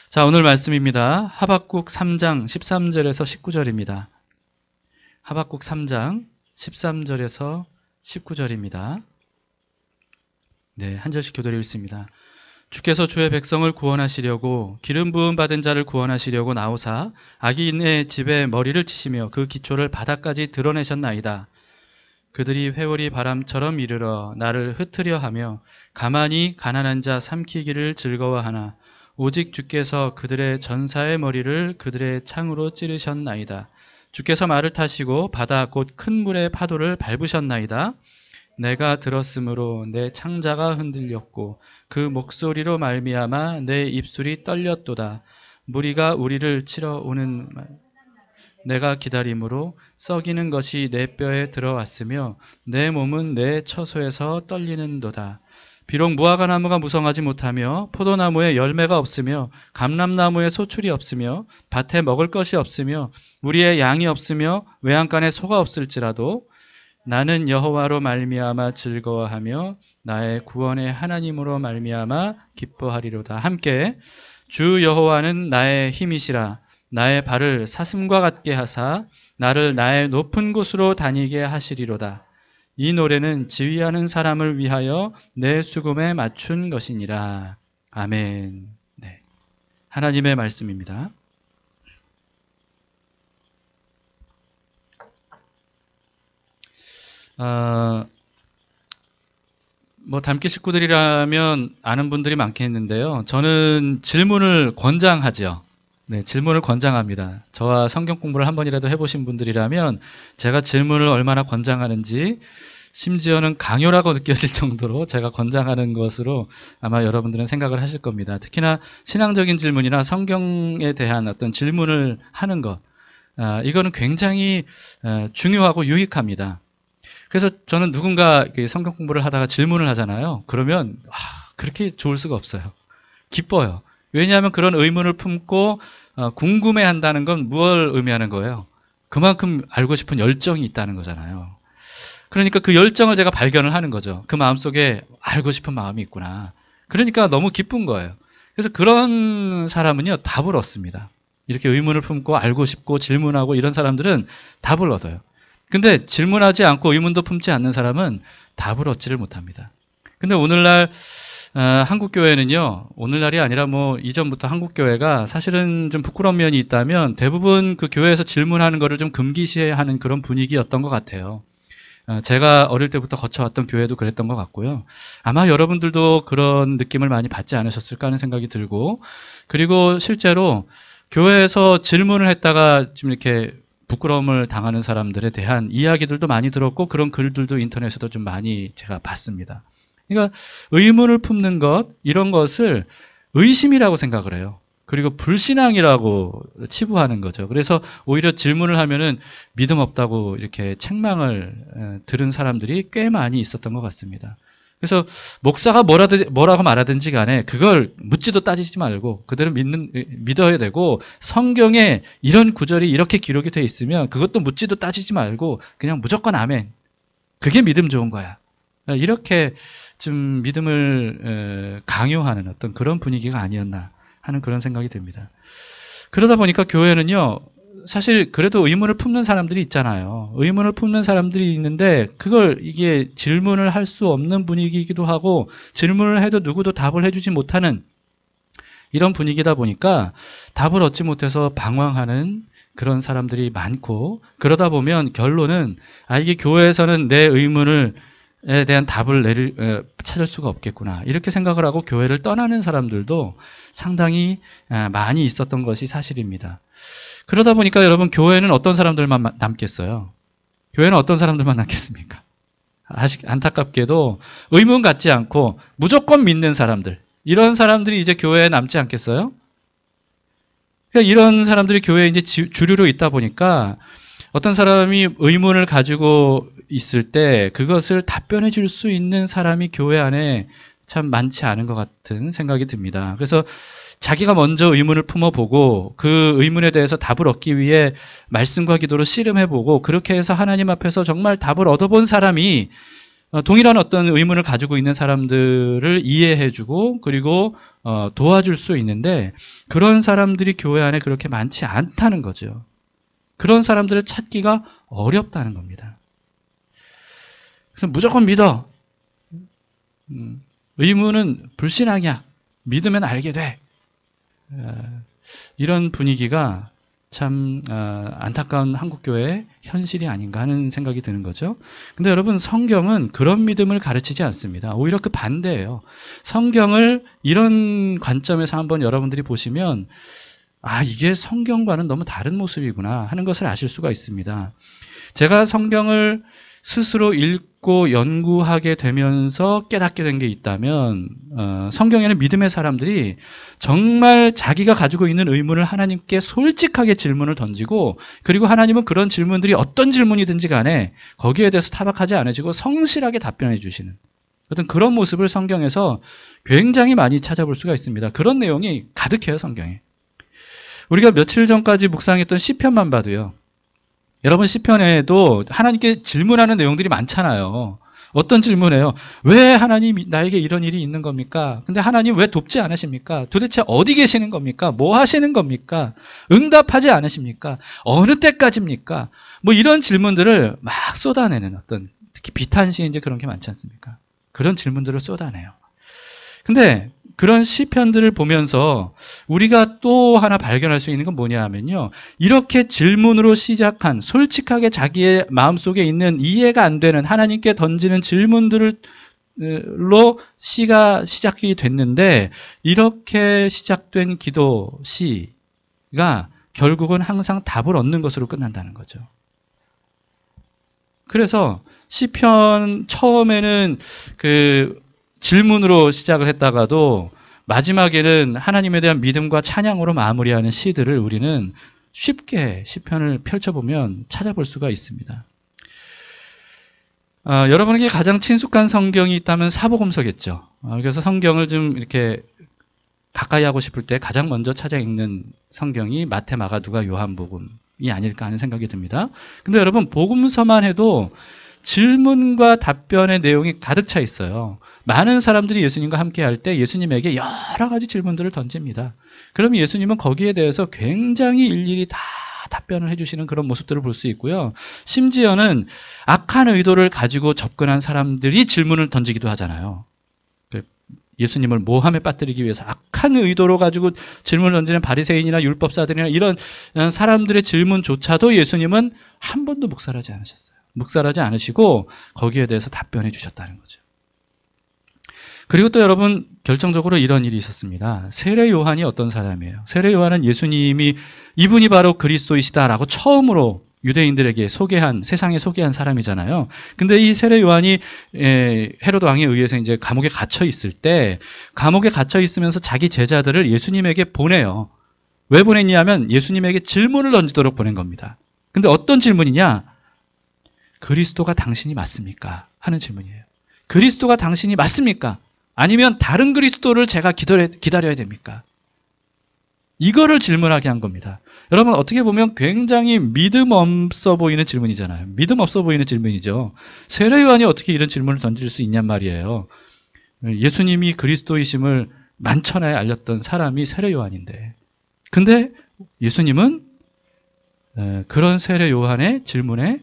자, 오늘 말씀입니다. 하박국 3장 13절에서 19절입니다. 하박국 3장 13절에서 19절입니다. 네, 한 절씩 교대로 읽습니다. 주께서 주의 백성을 구원하시려고 기름 부음 받은 자를 구원하시려고 나오사 악인의 집에 머리를 치시며 그 기초를 바닥까지 드러내셨나이다. 그들이 회오리 바람처럼 이르러 나를 흩으려 하며 가만히 가난한 자 삼키기를 즐거워하나 오직 주께서 그들의 전사의 머리를 그들의 창으로 찌르셨나이다. 주께서 말을 타시고 바다 곧 큰 물의 파도를 밟으셨나이다. 내가 들었으므로 내 창자가 흔들렸고 그 목소리로 말미암아 내 입술이 떨렸도다. 무리가 우리를 치러 오는 내가 기다림으로 썩이는 것이 내 뼈에 들어왔으며 내 몸은 내 처소에서 떨리는도다. 비록 무화과나무가 무성하지 못하며 포도나무에 열매가 없으며 감람나무에 소출이 없으며 밭에 먹을 것이 없으며 우리의 양이 없으며 외양간에 소가 없을지라도 나는 여호와로 말미암아 즐거워하며 나의 구원의 하나님으로 말미암아 기뻐하리로다. 함께 주 여호와는 나의 힘이시라. 나의 발을 사슴과 같게 하사 나를 나의 높은 곳으로 다니게 하시리로다. 이 노래는 지휘하는 사람을 위하여 내 수금에 맞춘 것이니라. 아멘. 네. 하나님의 말씀입니다. 담기 식구들이라면 아는 분들이 많겠는데요. 저는 질문을 권장하죠. 네, 질문을 권장합니다. 저와 성경 공부를 한 번이라도 해보신 분들이라면 제가 질문을 얼마나 권장하는지 심지어는 강요라고 느껴질 정도로 제가 권장하는 것으로 아마 여러분들은 생각을 하실 겁니다. 특히나 신앙적인 질문이나 성경에 대한 어떤 질문을 하는 것, 이거는 굉장히 중요하고 유익합니다. 그래서 저는 누군가 성경 공부를 하다가 질문을 하잖아요. 그러면 그렇게 좋을 수가 없어요. 기뻐요. 왜냐하면 그런 의문을 품고 궁금해한다는 건 무엇을 의미하는 거예요? 그만큼 알고 싶은 열정이 있다는 거잖아요. 그러니까 그 열정을 제가 발견을 하는 거죠. 그 마음속에 알고 싶은 마음이 있구나. 그러니까 너무 기쁜 거예요. 그래서 그런 사람은요, 답을 얻습니다. 이렇게 의문을 품고 알고 싶고 질문하고 이런 사람들은 답을 얻어요. 근데 질문하지 않고 의문도 품지 않는 사람은 답을 얻지를 못합니다. 근데 오늘날 한국교회는요, 오늘날이 아니라 이전부터 한국교회가 사실은 좀 부끄러운 면이 있다면 대부분 그 교회에서 질문하는 거를 좀 금기시하는 그런 분위기였던 것 같아요. 제가 어릴 때부터 거쳐왔던 교회도 그랬던 것 같고요. 아마 여러분들도 그런 느낌을 많이 받지 않으셨을까 하는 생각이 들고, 그리고 실제로 교회에서 질문을 했다가 좀 이렇게 부끄러움을 당하는 사람들에 대한 이야기들도 많이 들었고, 그런 글들도 인터넷에도 좀 많이 제가 봤습니다. 그러니까 의문을 품는 것, 이런 것을 의심이라고 생각을 해요. 그리고 불신앙이라고 치부하는 거죠. 그래서 오히려 질문을 하면은 믿음 없다고 이렇게 책망을 들은 사람들이 꽤 많이 있었던 것 같습니다. 그래서 목사가 뭐라고 말하든지 간에 그걸 묻지도 따지지 말고 그대로 믿어야 되고, 성경에 이런 구절이 이렇게 기록이 되어 있으면 그것도 묻지도 따지지 말고 그냥 무조건 아멘. 그게 믿음 좋은 거야. 이렇게 좀 믿음을 강요하는 어떤 그런 분위기가 아니었나 하는 그런 생각이 듭니다. 그러다 보니까 교회는요, 사실 그래도 의문을 품는 사람들이 있잖아요. 의문을 품는 사람들이 있는데 그걸 이게 질문을 할 수 없는 분위기이기도 하고, 질문을 해도 누구도 답을 해주지 못하는 이런 분위기다 보니까 답을 얻지 못해서 방황하는 그런 사람들이 많고, 그러다 보면 결론은 이게 교회에서는 내 의문을 에 대한 답을 찾을 수가 없겠구나, 이렇게 생각을 하고 교회를 떠나는 사람들도 상당히 많이 있었던 것이 사실입니다. 그러다 보니까 여러분, 교회는 어떤 사람들만 남겠어요? 교회는 어떤 사람들만 남겠습니까? 안타깝게도 의문 갖지 않고 무조건 믿는 사람들, 이런 사람들이 이제 교회에 남지 않겠어요? 그러니까 이런 사람들이 교회에 이제 주류로 있다 보니까 어떤 사람이 의문을 가지고 있을 때 그것을 답변해 줄 수 있는 사람이 교회 안에 참 많지 않은 것 같은 생각이 듭니다. 그래서 자기가 먼저 의문을 품어보고 그 의문에 대해서 답을 얻기 위해 말씀과 기도로 씨름해보고, 그렇게 해서 하나님 앞에서 정말 답을 얻어본 사람이 동일한 어떤 의문을 가지고 있는 사람들을 이해해주고 그리고 도와줄 수 있는데 그런 사람들이 교회 안에 그렇게 많지 않다는 거죠. 그런 사람들을 찾기가 어렵다는 겁니다. 그래서 무조건 믿어. 의문은 불신앙이야. 믿으면 알게 돼. 이런 분위기가 참 안타까운 한국교회의 현실이 아닌가 하는 생각이 드는 거죠. 근데 여러분, 성경은 그런 믿음을 가르치지 않습니다. 오히려 그 반대예요. 성경을 이런 관점에서 한번 여러분들이 보시면 이게 성경과는 너무 다른 모습이구나 하는 것을 아실 수가 있습니다. 제가 성경을 스스로 읽고 연구하게 되면서 깨닫게 된 게 있다면 성경에는 믿음의 사람들이 정말 자기가 가지고 있는 의문을 하나님께 솔직하게 질문을 던지고 그리고 하나님은 그런 질문들이 어떤 질문이든지 간에 거기에 대해서 타박하지 않으시고 성실하게 답변해 주시는 어떤 그런 모습을 성경에서 굉장히 많이 찾아볼 수가 있습니다. 그런 내용이 가득해요, 성경에. 우리가 며칠 전까지 묵상했던 시편만 봐도요. 여러분, 시편에도 하나님께 질문하는 내용들이 많잖아요. 어떤 질문이에요? 왜 하나님 나에게 이런 일이 있는 겁니까? 근데 하나님 왜 돕지 않으십니까? 도대체 어디 계시는 겁니까? 뭐 하시는 겁니까? 응답하지 않으십니까? 어느 때까지입니까? 뭐 이런 질문들을 막 쏟아내는 어떤, 특히 비탄시 이제 그런 게 많지 않습니까? 그런 질문들을 쏟아내요. 근데 그런 시편들을 보면서 우리가 또 하나 발견할 수 있는 건 뭐냐 하면요. 이렇게 질문으로 시작한 솔직하게 자기의 마음속에 있는 이해가 안 되는 하나님께 던지는 질문들로 시가 시작이 됐는데 이렇게 시작된 기도 시가 결국은 항상 답을 얻는 것으로 끝난다는 거죠. 그래서 시편 처음에는 질문으로 시작을 했다가도 마지막에는 하나님에 대한 믿음과 찬양으로 마무리하는 시들을 우리는 쉽게 시편을 펼쳐보면 찾아볼 수가 있습니다. 여러분에게 가장 친숙한 성경이 있다면 사복음서겠죠. 그래서 성경을 좀 이렇게 가까이 하고 싶을 때 가장 먼저 찾아 읽는 성경이 마태, 마가, 누가, 요한복음이 아닐까 하는 생각이 듭니다. 근데 여러분, 복음서만 해도 질문과 답변의 내용이 가득 차 있어요. 많은 사람들이 예수님과 함께 할 때 예수님에게 여러 가지 질문들을 던집니다. 그럼 예수님은 거기에 대해서 굉장히 일일이 다 답변을 해주시는 그런 모습들을 볼 수 있고요. 심지어는 악한 의도를 가지고 접근한 사람들이 질문을 던지기도 하잖아요. 예수님을 모함에 빠뜨리기 위해서 악한 의도로 가지고 질문을 던지는 바리새인이나 율법사들이나 이런 사람들의 질문조차도 예수님은 한 번도 묵살하지 않으셨어요. 묵살하지 않으시고 거기에 대해서 답변해 주셨다는 거죠. 그리고 또 여러분, 결정적으로 이런 일이 있었습니다. 세례 요한이 어떤 사람이에요? 세례 요한은 예수님이 이분이 바로 그리스도이시다라고 처음으로 유대인들에게 세상에 소개한 사람이잖아요. 근데 이 세례 요한이 헤로드 왕에 의해서 이제 감옥에 갇혀 있을 때, 감옥에 갇혀 있으면서 자기 제자들을 예수님에게 보내요. 왜 보냈냐면 예수님에게 질문을 던지도록 보낸 겁니다. 근데 어떤 질문이냐? 그리스도가 당신이 맞습니까? 하는 질문이에요. 그리스도가 당신이 맞습니까? 아니면 다른 그리스도를 제가 기다려야 됩니까? 이거를 질문하게 한 겁니다. 여러분, 어떻게 보면 굉장히 믿음 없어 보이는 질문이잖아요. 믿음 없어 보이는 질문이죠. 세례 요한이 어떻게 이런 질문을 던질 수 있냔 말이에요. 예수님이 그리스도이심을 만천하에 알렸던 사람이 세례 요한인데. 근데 예수님은 그런 세례 요한의 질문에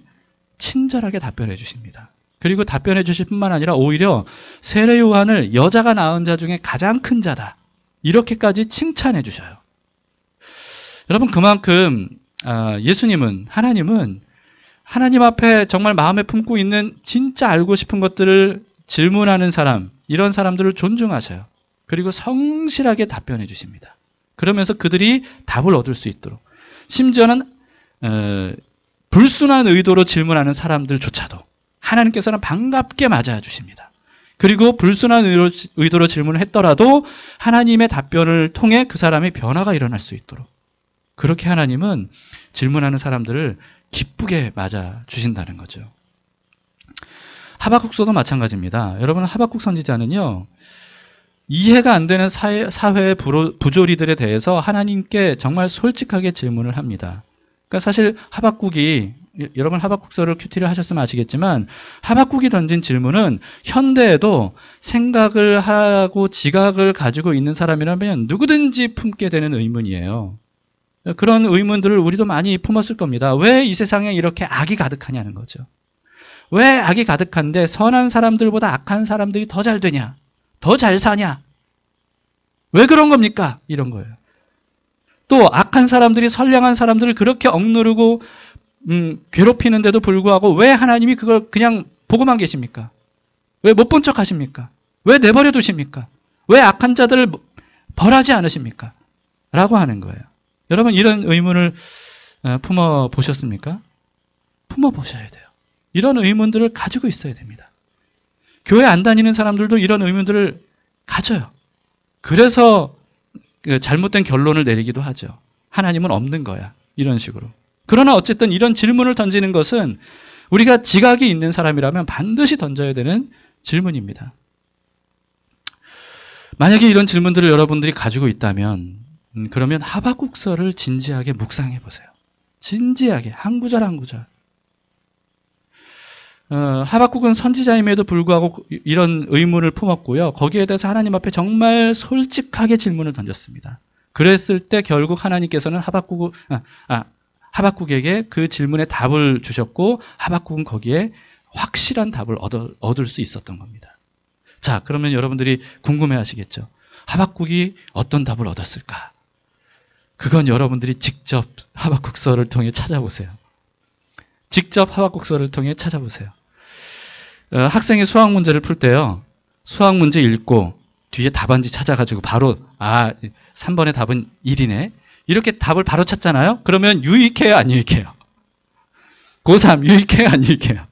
친절하게 답변해 주십니다. 그리고 답변해 주실 뿐만 아니라 오히려 세례 요한을 여자가 낳은 자 중에 가장 큰 자다. 이렇게까지 칭찬해 주셔요. 여러분, 그만큼 하나님은 하나님 앞에 정말 마음에 품고 있는 진짜 알고 싶은 것들을 질문하는 사람, 이런 사람들을 존중하셔요. 그리고 성실하게 답변해 주십니다. 그러면서 그들이 답을 얻을 수 있도록. 심지어는 불순한 의도로 질문하는 사람들조차도 하나님께서는 반갑게 맞아주십니다. 그리고 불순한 의도로 질문을 했더라도 하나님의 답변을 통해 그 사람의 변화가 일어날 수 있도록 그렇게 하나님은 질문하는 사람들을 기쁘게 맞아주신다는 거죠. 하박국서도 마찬가지입니다. 여러분, 하박국 선지자는요, 이해가 안 되는 사회의 부조리들에 대해서 하나님께 정말 솔직하게 질문을 합니다. 그러니까 사실 하박국이 여러분 하박국서를 큐티를 하셨으면 아시겠지만 하박국이 던진 질문은 현대에도 생각을 하고 지각을 가지고 있는 사람이라면 누구든지 품게 되는 의문이에요. 그런 의문들을 우리도 많이 품었을 겁니다. 왜 이 세상에 이렇게 악이 가득하냐는 거죠. 왜 악이 가득한데 선한 사람들보다 악한 사람들이 더 잘 되냐? 더 잘 사냐? 왜 그런 겁니까? 이런 거예요. 또 악한 사람들이 선량한 사람들을 그렇게 억누르고 괴롭히는데도 불구하고 왜 하나님이 그걸 그냥 보고만 계십니까? 왜 못 본 척 하십니까? 왜 내버려 두십니까? 왜 악한 자들을 벌하지 않으십니까? 라고 하는 거예요. 여러분 이런 의문을 품어 보셨습니까? 품어 보셔야 돼요. 이런 의문들을 가지고 있어야 됩니다. 교회 안 다니는 사람들도 이런 의문들을 가져요. 그래서 잘못된 결론을 내리기도 하죠. 하나님은 없는 거야. 이런 식으로. 그러나 어쨌든 이런 질문을 던지는 것은 우리가 지각이 있는 사람이라면 반드시 던져야 되는 질문입니다. 만약에 이런 질문들을 여러분들이 가지고 있다면 그러면 하박국서를 진지하게 묵상해 보세요. 진지하게 한 구절 한 구절. 하박국은 선지자임에도 불구하고 이런 의문을 품었고요. 거기에 대해서 하나님 앞에 정말 솔직하게 질문을 던졌습니다. 그랬을 때 결국 하나님께서는 하박국에게 그 질문에 답을 주셨고 하박국은 거기에 확실한 답을 얻을 수 있었던 겁니다. 자, 그러면 여러분들이 궁금해하시겠죠. 하박국이 어떤 답을 얻었을까? 그건 여러분들이 직접 하박국서를 통해 찾아보세요. 직접 하박국서를 통해 찾아보세요. 학생이 수학 문제를 풀 때요. 수학 문제 읽고 뒤에 답안지 찾아가지고 바로 3번의 답은 1이네. 이렇게 답을 바로 찾잖아요. 그러면 유익해요, 안 유익해요? 고3 유익해요, 안 유익해요?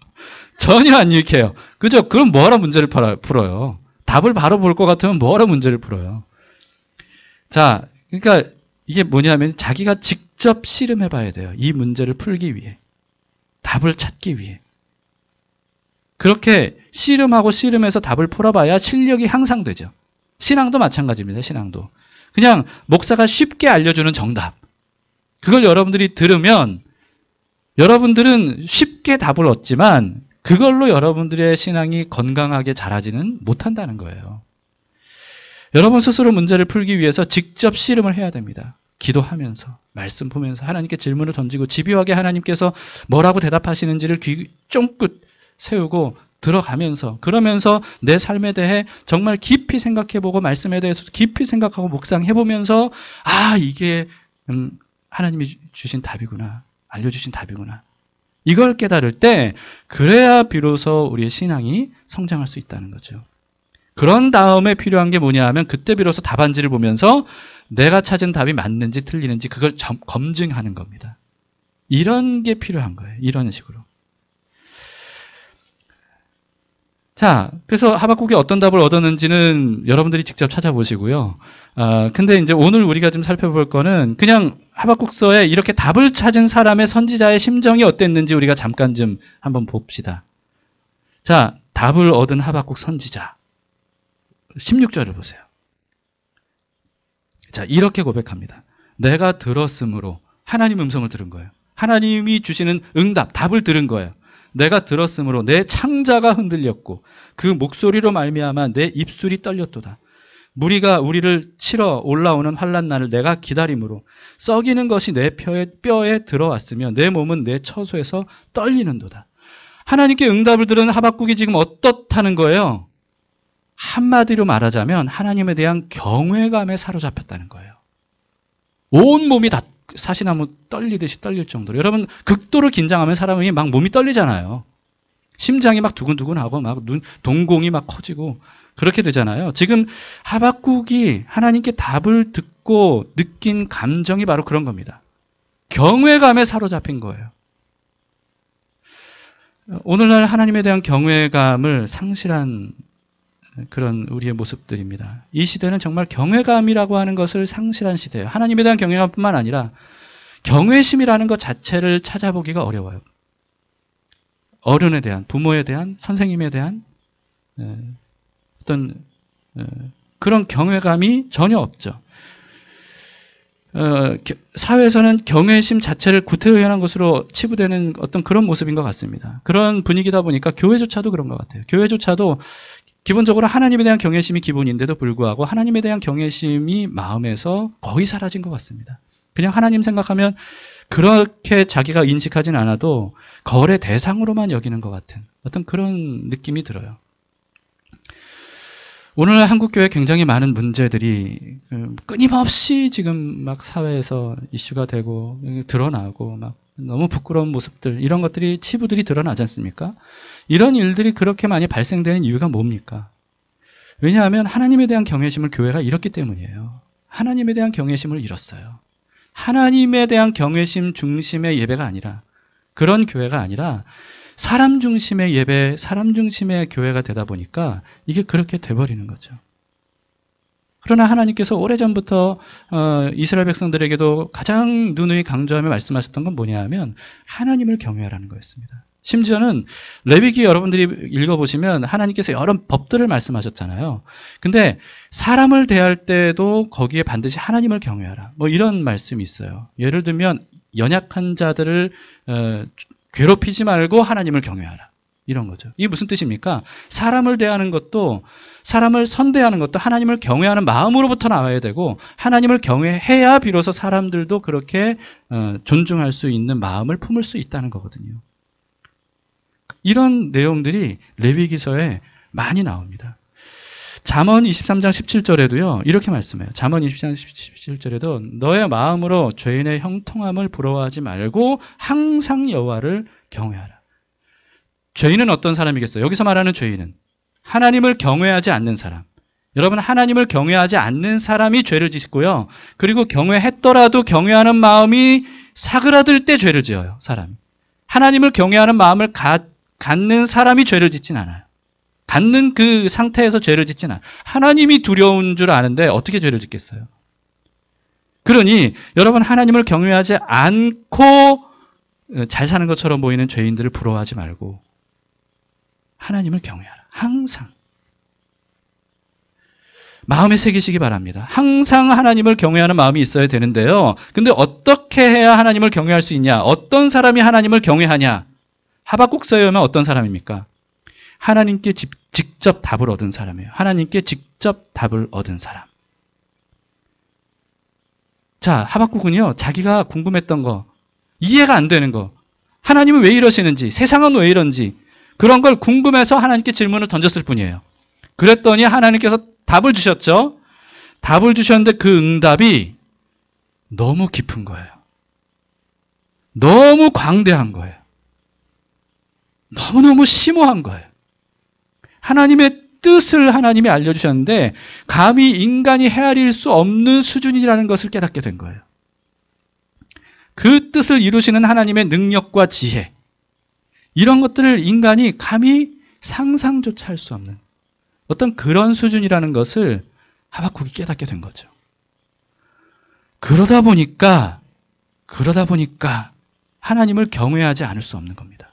전혀 안 유익해요. 그죠? 그럼 뭐하러 문제를 풀어요? 답을 바로 볼 것 같으면 뭐하러 문제를 풀어요? 자, 그러니까 이게 뭐냐면 자기가 직접 씨름해 봐야 돼요. 이 문제를 풀기 위해. 답을 찾기 위해. 그렇게 씨름하고 씨름해서 답을 풀어봐야 실력이 향상되죠. 신앙도 마찬가지입니다. 신앙도. 그냥 목사가 쉽게 알려주는 정답. 그걸 여러분들이 들으면 여러분들은 쉽게 답을 얻지만 그걸로 여러분들의 신앙이 건강하게 자라지는 못한다는 거예요. 여러분 스스로 문제를 풀기 위해서 직접 씨름을 해야 됩니다. 기도하면서, 말씀 보면서 하나님께 질문을 던지고 집요하게 하나님께서 뭐라고 대답하시는지를 귀 쫑긋 세우고 들어가면서 그러면서 내 삶에 대해 정말 깊이 생각해보고 말씀에 대해서 깊이 생각하고 묵상해보면서 이게 하나님이 주신 답이구나. 알려주신 답이구나. 이걸 깨달을 때 그래야 비로소 우리의 신앙이 성장할 수 있다는 거죠. 그런 다음에 필요한 게 뭐냐 하면 그때 비로소 답안지를 보면서 내가 찾은 답이 맞는지 틀리는지 그걸 검증하는 겁니다. 이런 게 필요한 거예요. 이런 식으로. 자, 그래서 하박국이 어떤 답을 얻었는지는 여러분들이 직접 찾아보시고요. 근데 이제 오늘 우리가 좀 살펴볼 거는 그냥 하박국서에 이렇게 답을 찾은 사람의 선지자의 심정이 어땠는지 우리가 잠깐 좀 한번 봅시다. 자, 답을 얻은 하박국 선지자. 16절을 보세요. 자, 이렇게 고백합니다. 내가 들었으므로 하나님 음성을 들은 거예요. 하나님이 주시는 응답, 답을 들은 거예요. 내가 들었으므로 내 창자가 흔들렸고 그 목소리로 말미암아 내 입술이 떨렸도다. 무리가 우리를 치러 올라오는 환난 날을 내가 기다림으로 썩이는 것이 내 뼈에 들어왔으며 내 몸은 내 처소에서 떨리는도다. 하나님께 응답을 들은 하박국이 지금 어떻다는 거예요? 한마디로 말하자면 하나님에 대한 경외감에 사로잡혔다는 거예요. 온 몸이 다 사시나무 떨리듯이 떨릴 정도로. 여러분 극도로 긴장하면 사람이 막 몸이 떨리잖아요. 심장이 막 두근두근하고 막 동공이 막 커지고 그렇게 되잖아요. 지금 하박국이 하나님께 답을 듣고 느낀 감정이 바로 그런 겁니다. 경외감에 사로잡힌 거예요. 오늘날 하나님에 대한 경외감을 상실한 그런 우리의 모습들입니다. 이 시대는 정말 경외감이라고 하는 것을 상실한 시대예요. 하나님에 대한 경외감뿐만 아니라 경외심이라는 것 자체를 찾아보기가 어려워요. 어른에 대한, 부모에 대한, 선생님에 대한 어떤 그런 경외감이 전혀 없죠. 사회에서는 경외심 자체를 구태의연한 것으로 치부되는 어떤 그런 모습인 것 같습니다. 그런 분위기다 보니까 교회조차도 그런 것 같아요. 교회조차도 기본적으로 하나님에 대한 경외심이 기본인데도 불구하고 하나님에 대한 경외심이 마음에서 거의 사라진 것 같습니다. 그냥 하나님 생각하면 그렇게 자기가 인식하진 않아도 거울의 대상으로만 여기는 것 같은 어떤 그런 느낌이 들어요. 오늘날 한국교회 굉장히 많은 문제들이 끊임없이 지금 막 사회에서 이슈가 되고 드러나고 막 너무 부끄러운 모습들, 이런 것들이 치부들이 드러나지 않습니까? 이런 일들이 그렇게 많이 발생되는 이유가 뭡니까? 왜냐하면 하나님에 대한 경외심을 교회가 잃었기 때문이에요. 하나님에 대한 경외심을 잃었어요. 하나님에 대한 경외심 중심의 예배가 아니라, 그런 교회가 아니라 사람 중심의 예배, 사람 중심의 교회가 되다 보니까 이게 그렇게 돼버리는 거죠. 그러나 하나님께서 오래전부터 이스라엘 백성들에게도 가장 누누이 강조하며 말씀하셨던 건 뭐냐 하면 하나님을 경외하라는 거였습니다. 심지어는 레위기 여러분들이 읽어보시면 하나님께서 여러 법들을 말씀하셨잖아요. 근데 사람을 대할 때도 거기에 반드시 하나님을 경외하라, 뭐 이런 말씀이 있어요. 예를 들면 연약한 자들을 괴롭히지 말고 하나님을 경외하라, 이런 거죠. 이게 무슨 뜻입니까? 사람을 대하는 것도, 사람을 선대하는 것도 하나님을 경외하는 마음으로부터 나와야 되고, 하나님을 경외해야 비로소 사람들도 그렇게 존중할 수 있는 마음을 품을 수 있다는 거거든요. 이런 내용들이 레위기서에 많이 나옵니다. 잠언 23장 17절에도요, 이렇게 말씀해요. 잠언 23장 17절에도 너의 마음으로 죄인의 형통함을 부러워하지 말고 항상 여호와를 경외하라. 죄인은 어떤 사람이겠어요? 여기서 말하는 죄인은 하나님을 경외하지 않는 사람. 여러분, 하나님을 경외하지 않는 사람이 죄를 짓고요. 그리고 경외했더라도 경외하는 마음이 사그라들 때 죄를 지어요, 사람이. 하나님을 경외하는 마음을 갖는 사람이 죄를 짓진 않아요. 갖는 그 상태에서 죄를 짓진 않아요. 하나님이 두려운 줄 아는데 어떻게 죄를 짓겠어요? 그러니 여러분, 하나님을 경외하지 않고 잘 사는 것처럼 보이는 죄인들을 부러워하지 말고 하나님을 경외하라. 항상. 마음에 새기시기 바랍니다. 항상 하나님을 경외하는 마음이 있어야 되는데요. 근데 어떻게 해야 하나님을 경외할 수 있냐? 어떤 사람이 하나님을 경외하냐? 하박국서에 오면 어떤 사람입니까? 하나님께 직접 답을 얻은 사람이에요. 하나님께 직접 답을 얻은 사람. 자, 하박국은요, 자기가 궁금했던 거, 이해가 안 되는 거, 하나님은 왜 이러시는지, 세상은 왜 이런지, 그런 걸 궁금해서 하나님께 질문을 던졌을 뿐이에요. 그랬더니 하나님께서 답을 주셨죠. 답을 주셨는데 그 응답이 너무 깊은 거예요. 너무 광대한 거예요. 너무너무 심오한 거예요. 하나님의 뜻을 하나님이 알려주셨는데 감히 인간이 헤아릴 수 없는 수준이라는 것을 깨닫게 된 거예요. 그 뜻을 이루시는 하나님의 능력과 지혜, 이런 것들을 인간이 감히 상상조차 할 수 없는 어떤 그런 수준이라는 것을 하박국이 깨닫게 된 거죠. 그러다 보니까 하나님을 경외하지 않을 수 없는 겁니다.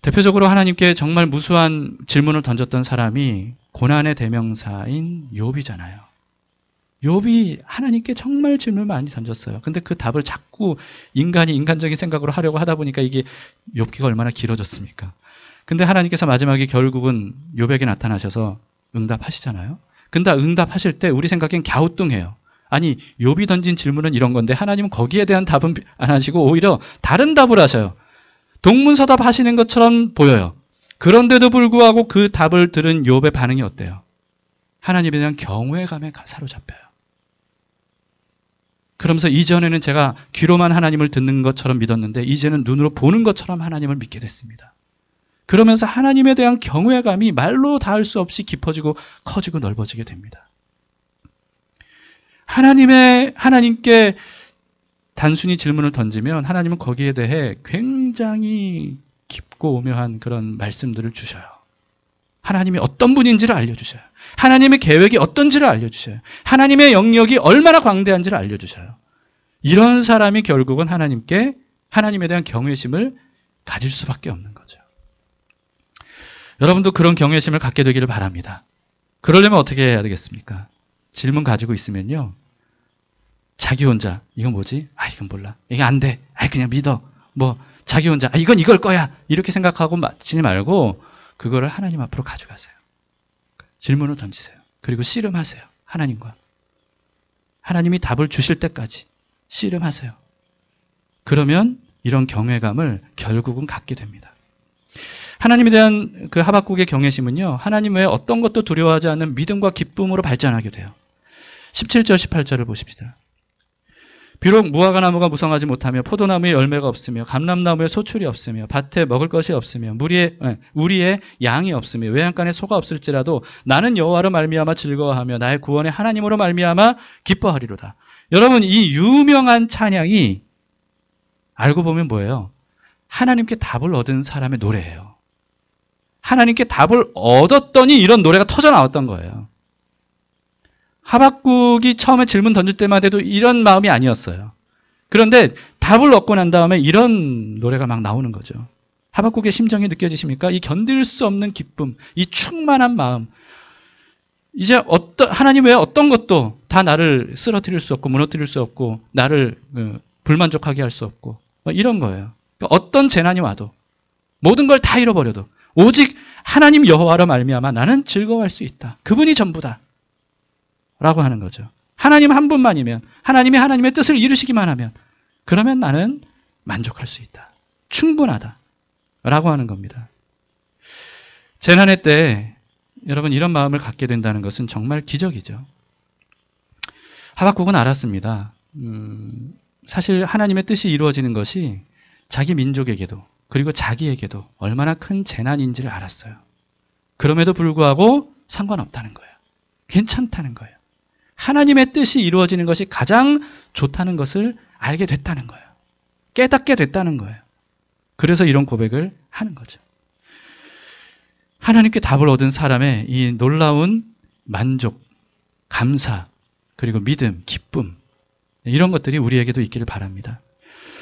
대표적으로 하나님께 정말 무수한 질문을 던졌던 사람이 고난의 대명사인 욥이잖아요. 욥이 하나님께 정말 질문을 많이 던졌어요. 근데 그 답을 자꾸 인간이 인간적인 생각으로 하려고 하다 보니까 이게 욥기가 얼마나 길어졌습니까? 근데 하나님께서 마지막에 결국은 욥에게 나타나셔서 응답하시잖아요. 근데 응답하실 때 우리 생각엔 갸우뚱해요. 아니, 욥이 던진 질문은 이런 건데 하나님은 거기에 대한 답은 안 하시고 오히려 다른 답을 하셔요. 동문서답 하시는 것처럼 보여요. 그런데도 불구하고 그 답을 들은 욥의 반응이 어때요? 하나님에 대한 경외감에 사로잡혀요. 그러면서 이전에는 제가 귀로만 하나님을 듣는 것처럼 믿었는데 이제는 눈으로 보는 것처럼 하나님을 믿게 됐습니다. 그러면서 하나님에 대한 경외감이 말로 닿을 수 없이 깊어지고 커지고 넓어지게 됩니다. 하나님께 단순히 질문을 던지면 하나님은 거기에 대해 굉장히 깊고 오묘한 그런 말씀들을 주셔요. 하나님이 어떤 분인지를 알려주셔요. 하나님의 계획이 어떤지를 알려주셔요. 하나님의 영역이 얼마나 광대한지를 알려주셔요. 이런 사람이 결국은 하나님에 대한 경외심을 가질 수밖에 없는 거죠. 여러분도 그런 경외심을 갖게 되기를 바랍니다. 그러려면 어떻게 해야 되겠습니까? 질문 가지고 있으면요, 자기 혼자 이건 뭐지? 아 이건 몰라. 이게 안 돼. 아 그냥 믿어. 뭐 자기 혼자 아 이건 이걸 거야. 이렇게 생각하고 맞지 말고 그거를 하나님 앞으로 가져가세요. 질문을 던지세요. 그리고 씨름하세요. 하나님과. 하나님이 답을 주실 때까지 씨름하세요. 그러면 이런 경외감을 결국은 갖게 됩니다. 하나님에 대한 그 하박국의 경외심은요. 하나님 외에 어떤 것도 두려워하지 않는 믿음과 기쁨으로 발전하게 돼요. 17절 18절을 보십시다. 비록 무화과나무가 무성하지 못하며 포도나무에 열매가 없으며 감람나무에 소출이 없으며 밭에 먹을 것이 없으며 우리의 양이 없으며 외양간에 소가 없을지라도 나는 여호와로 말미암아 즐거워하며 나의 구원의 하나님으로 말미암아 기뻐하리로다. 여러분 이 유명한 찬양이 알고 보면 뭐예요? 하나님께 답을 얻은 사람의 노래예요. 하나님께 답을 얻었더니 이런 노래가 터져 나왔던 거예요. 하박국이 처음에 질문 던질 때만 해도 이런 마음이 아니었어요. 그런데 답을 얻고 난 다음에 이런 노래가 막 나오는 거죠. 하박국의 심정이 느껴지십니까? 이 견딜 수 없는 기쁨, 이 충만한 마음. 이제 하나님 외에 어떤 것도 다 나를 쓰러뜨릴 수 없고 무너뜨릴 수 없고 나를 불만족하게 할 수 없고 이런 거예요. 어떤 재난이 와도 모든 걸 다 잃어버려도 오직 하나님 여호와로 말미암아 나는 즐거워할 수 있다. 그분이 전부다. 라고 하는 거죠. 하나님 한 분만이면 하나님이 하나님의 뜻을 이루시기만 하면 그러면 나는 만족할 수 있다. 충분하다. 라고 하는 겁니다. 재난의 때 여러분 이런 마음을 갖게 된다는 것은 정말 기적이죠. 하박국은 알았습니다. 사실 하나님의 뜻이 이루어지는 것이 자기 민족에게도 그리고 자기에게도 얼마나 큰 재난인지를 알았어요. 그럼에도 불구하고 상관없다는 거예요. 괜찮다는 거예요. 하나님의 뜻이 이루어지는 것이 가장 좋다는 것을 알게 됐다는 거예요. 깨닫게 됐다는 거예요. 그래서 이런 고백을 하는 거죠. 하나님께 답을 얻은 사람의 이 놀라운 만족, 감사, 그리고 믿음, 기쁨 이런 것들이 우리에게도 있기를 바랍니다.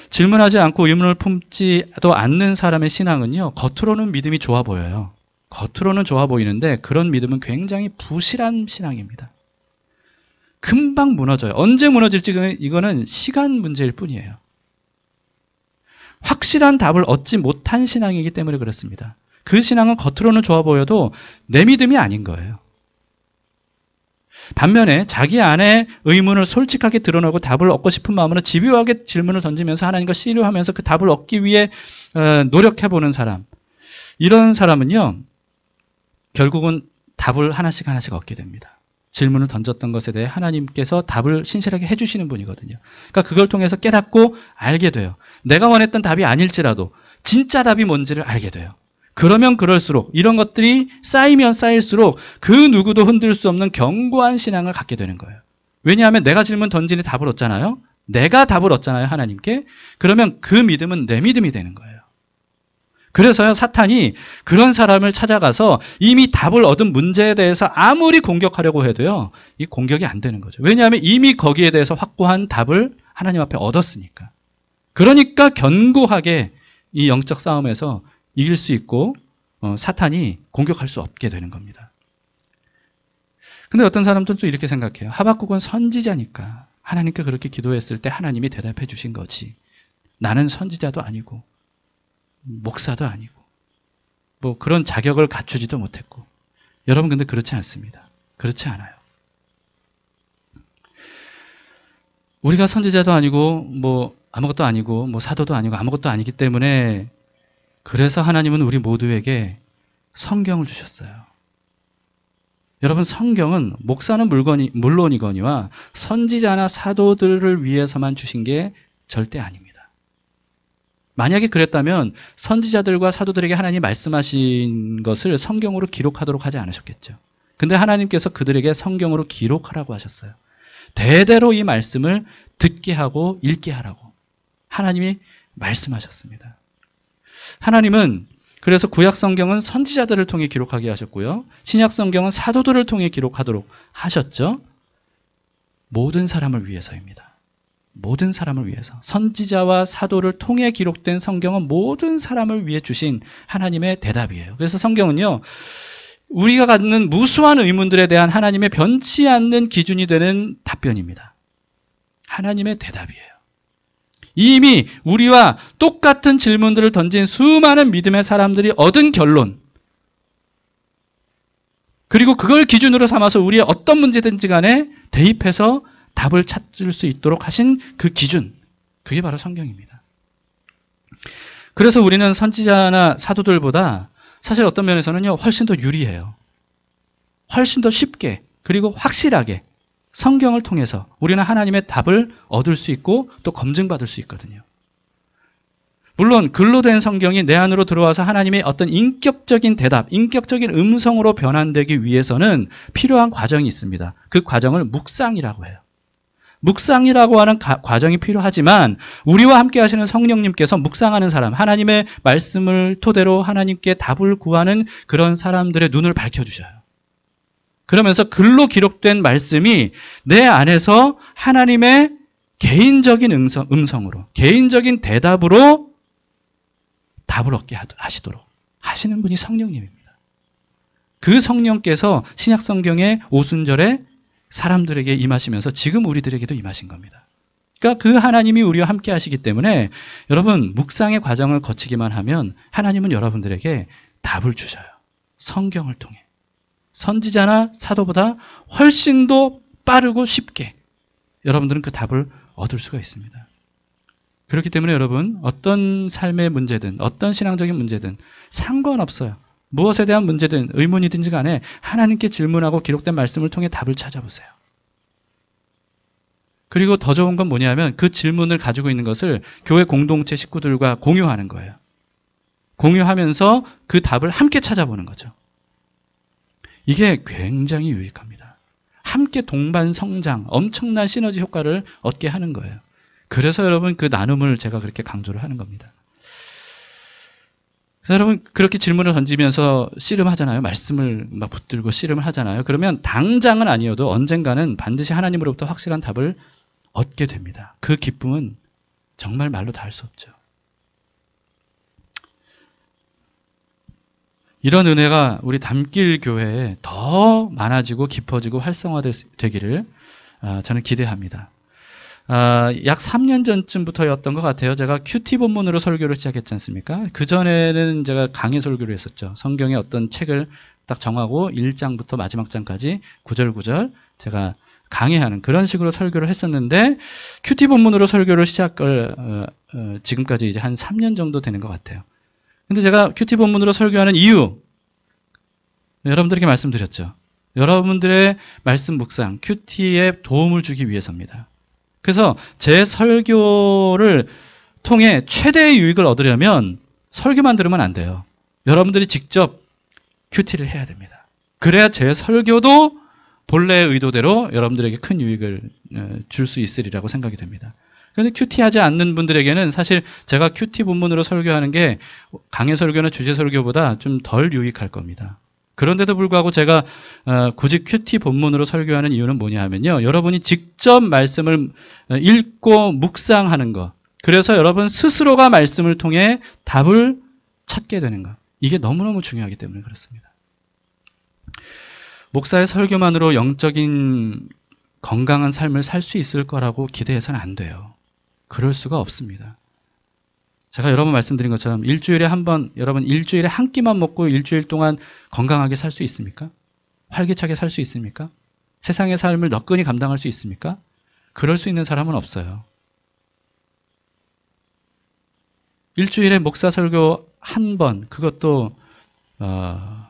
질문하지 않고 의문을 품지도 않는 사람의 신앙은요. 겉으로는 믿음이 좋아 보여요. 겉으로는 좋아 보이는데 그런 믿음은 굉장히 부실한 신앙입니다. 금방 무너져요. 언제 무너질지 이거는 시간 문제일 뿐이에요. 확실한 답을 얻지 못한 신앙이기 때문에 그렇습니다. 그 신앙은 겉으로는 좋아 보여도 내 믿음이 아닌 거예요. 반면에 자기 안에 의문을 솔직하게 드러내고 답을 얻고 싶은 마음으로 집요하게 질문을 던지면서 하나님과 씨름하면서 그 답을 얻기 위해 노력해보는 사람. 이런 사람은요. 결국은 답을 하나씩 얻게 됩니다. 질문을 던졌던 것에 대해 하나님께서 답을 신실하게 해주시는 분이거든요. 그러니까 그걸 통해서 깨닫고 알게 돼요. 내가 원했던 답이 아닐지라도 진짜 답이 뭔지를 알게 돼요. 그러면 그럴수록 이런 것들이 쌓이면 쌓일수록 그 누구도 흔들 수 없는 견고한 신앙을 갖게 되는 거예요. 왜냐하면 내가 질문 던지니 답을 얻잖아요. 내가 답을 얻잖아요. 하나님께. 그러면 그 믿음은 내 믿음이 되는 거예요. 그래서요, 사탄이 그런 사람을 찾아가서 이미 답을 얻은 문제에 대해서 아무리 공격하려고 해도요, 이 공격이 안 되는 거죠. 왜냐하면 이미 거기에 대해서 확고한 답을 하나님 앞에 얻었으니까. 그러니까 견고하게 이 영적 싸움에서 이길 수 있고, 사탄이 공격할 수 없게 되는 겁니다. 근데 어떤 사람들은 또 이렇게 생각해요. 하박국은 선지자니까 하나님께 그렇게 기도했을 때 하나님이 대답해 주신 거지. 나는 선지자도 아니고, 목사도 아니고 뭐 그런 자격을 갖추지도 못했고 여러분 근데 그렇지 않습니다. 그렇지 않아요. 우리가 선지자도 아니고 뭐 아무것도 아니고 뭐 사도도 아니고 아무것도 아니기 때문에 그래서 하나님은 우리 모두에게 성경을 주셨어요. 여러분 성경은 목사는 물론이거니와 선지자나 사도들을 위해서만 주신 게 절대 아닙니다. 만약에 그랬다면 선지자들과 사도들에게 하나님이 말씀하신 것을 성경으로 기록하도록 하지 않으셨겠죠. 근데 하나님께서 그들에게 성경으로 기록하라고 하셨어요. 대대로 이 말씀을 듣게 하고 읽게 하라고 하나님이 말씀하셨습니다. 하나님은 그래서 구약 성경은 선지자들을 통해 기록하게 하셨고요. 신약 성경은 사도들을 통해 기록하도록 하셨죠. 모든 사람을 위해서입니다. 모든 사람을 위해서. 선지자와 사도를 통해 기록된 성경은 모든 사람을 위해 주신 하나님의 대답이에요. 그래서 성경은요, 우리가 갖는 무수한 의문들에 대한 하나님의 변치 않는 기준이 되는 답변입니다. 하나님의 대답이에요. 이미 우리와 똑같은 질문들을 던진 수많은 믿음의 사람들이 얻은 결론, 그리고 그걸 기준으로 삼아서 우리의 어떤 문제든지 간에 대입해서 답을 찾을 수 있도록 하신 그 기준, 그게 바로 성경입니다. 그래서 우리는 선지자나 사도들보다 사실 어떤 면에서는요, 훨씬 더 유리해요. 훨씬 더 쉽게, 그리고 확실하게 성경을 통해서 우리는 하나님의 답을 얻을 수 있고 또 검증받을 수 있거든요. 물론 글로 된 성경이 내 안으로 들어와서 하나님의 어떤 인격적인 대답, 인격적인 음성으로 변환되기 위해서는 필요한 과정이 있습니다. 그 과정을 묵상이라고 해요. 묵상이라고 하는 과정이 필요하지만 우리와 함께 하시는 성령님께서 묵상하는 사람, 하나님의 말씀을 토대로 하나님께 답을 구하는 그런 사람들의 눈을 밝혀주셔요. 그러면서 글로 기록된 말씀이 내 안에서 하나님의 개인적인 음성으로, 개인적인 대답으로 답을 얻게 하시도록 하시는 분이 성령님입니다. 그 성령께서 신약성경의 오순절에 사람들에게 임하시면서 지금 우리들에게도 임하신 겁니다. 그러니까 그 하나님이 우리와 함께 하시기 때문에 여러분, 묵상의 과정을 거치기만 하면 하나님은 여러분들에게 답을 주셔요. 성경을 통해. 선지자나 사도보다 훨씬 더 빠르고 쉽게 여러분들은 그 답을 얻을 수가 있습니다. 그렇기 때문에 여러분, 어떤 삶의 문제든 어떤 신앙적인 문제든 상관없어요. 무엇에 대한 문제든 의문이든지 간에 하나님께 질문하고 기록된 말씀을 통해 답을 찾아보세요. 그리고 더 좋은 건 뭐냐면 그 질문을 가지고 있는 것을 교회 공동체 식구들과 공유하는 거예요. 공유하면서 그 답을 함께 찾아보는 거죠. 이게 굉장히 유익합니다. 함께 동반 성장, 엄청난 시너지 효과를 얻게 하는 거예요. 그래서 여러분, 그 나눔을 제가 그렇게 강조를 하는 겁니다. 그래서 여러분, 그렇게 질문을 던지면서 씨름하잖아요. 말씀을 막 붙들고 씨름을 하잖아요. 그러면 당장은 아니어도 언젠가는 반드시 하나님으로부터 확실한 답을 얻게 됩니다. 그 기쁨은 정말 말로 다 할 수 없죠. 이런 은혜가 우리 담길 교회에 더 많아지고 깊어지고 활성화되기를 저는 기대합니다. 약 3년 전쯤부터였던 것 같아요. 제가 큐티 본문으로 설교를 시작했지 않습니까? 그전에는 제가 강해 설교를 했었죠. 성경의 어떤 책을 딱 정하고 1장부터 마지막 장까지 구절구절 제가 강해하는 그런 식으로 설교를 했었는데, 큐티 본문으로 설교를 시작을 지금까지 이제 한 3년 정도 되는 것 같아요. 근데 제가 큐티 본문으로 설교하는 이유, 여러분들에게 말씀드렸죠. 여러분들의 말씀 묵상, 큐티에 도움을 주기 위해서입니다. 그래서 제 설교를 통해 최대의 유익을 얻으려면 설교만 들으면 안 돼요. 여러분들이 직접 큐티를 해야 됩니다. 그래야 제 설교도 본래의 의도대로 여러분들에게 큰 유익을 줄 수 있으리라고 생각이 됩니다. 그런데 큐티하지 않는 분들에게는 사실 제가 큐티 본문으로 설교하는 게 강해 설교나 주제 설교보다 좀 덜 유익할 겁니다. 그런데도 불구하고 제가 굳이 큐티 본문으로 설교하는 이유는 뭐냐 하면요, 여러분이 직접 말씀을 읽고 묵상하는 것, 그래서 여러분 스스로가 말씀을 통해 답을 찾게 되는 것, 이게 너무너무 중요하기 때문에 그렇습니다. 목사의 설교만으로 영적인 건강한 삶을 살 수 있을 거라고 기대해서는 안 돼요. 그럴 수가 없습니다. 제가 여러 번 말씀드린 것처럼 일주일에 한 번, 여러분 일주일에 한 끼만 먹고 일주일 동안 건강하게 살 수 있습니까? 활기차게 살 수 있습니까? 세상의 삶을 너끈히 감당할 수 있습니까? 그럴 수 있는 사람은 없어요. 일주일에 목사 설교 한 번, 그것도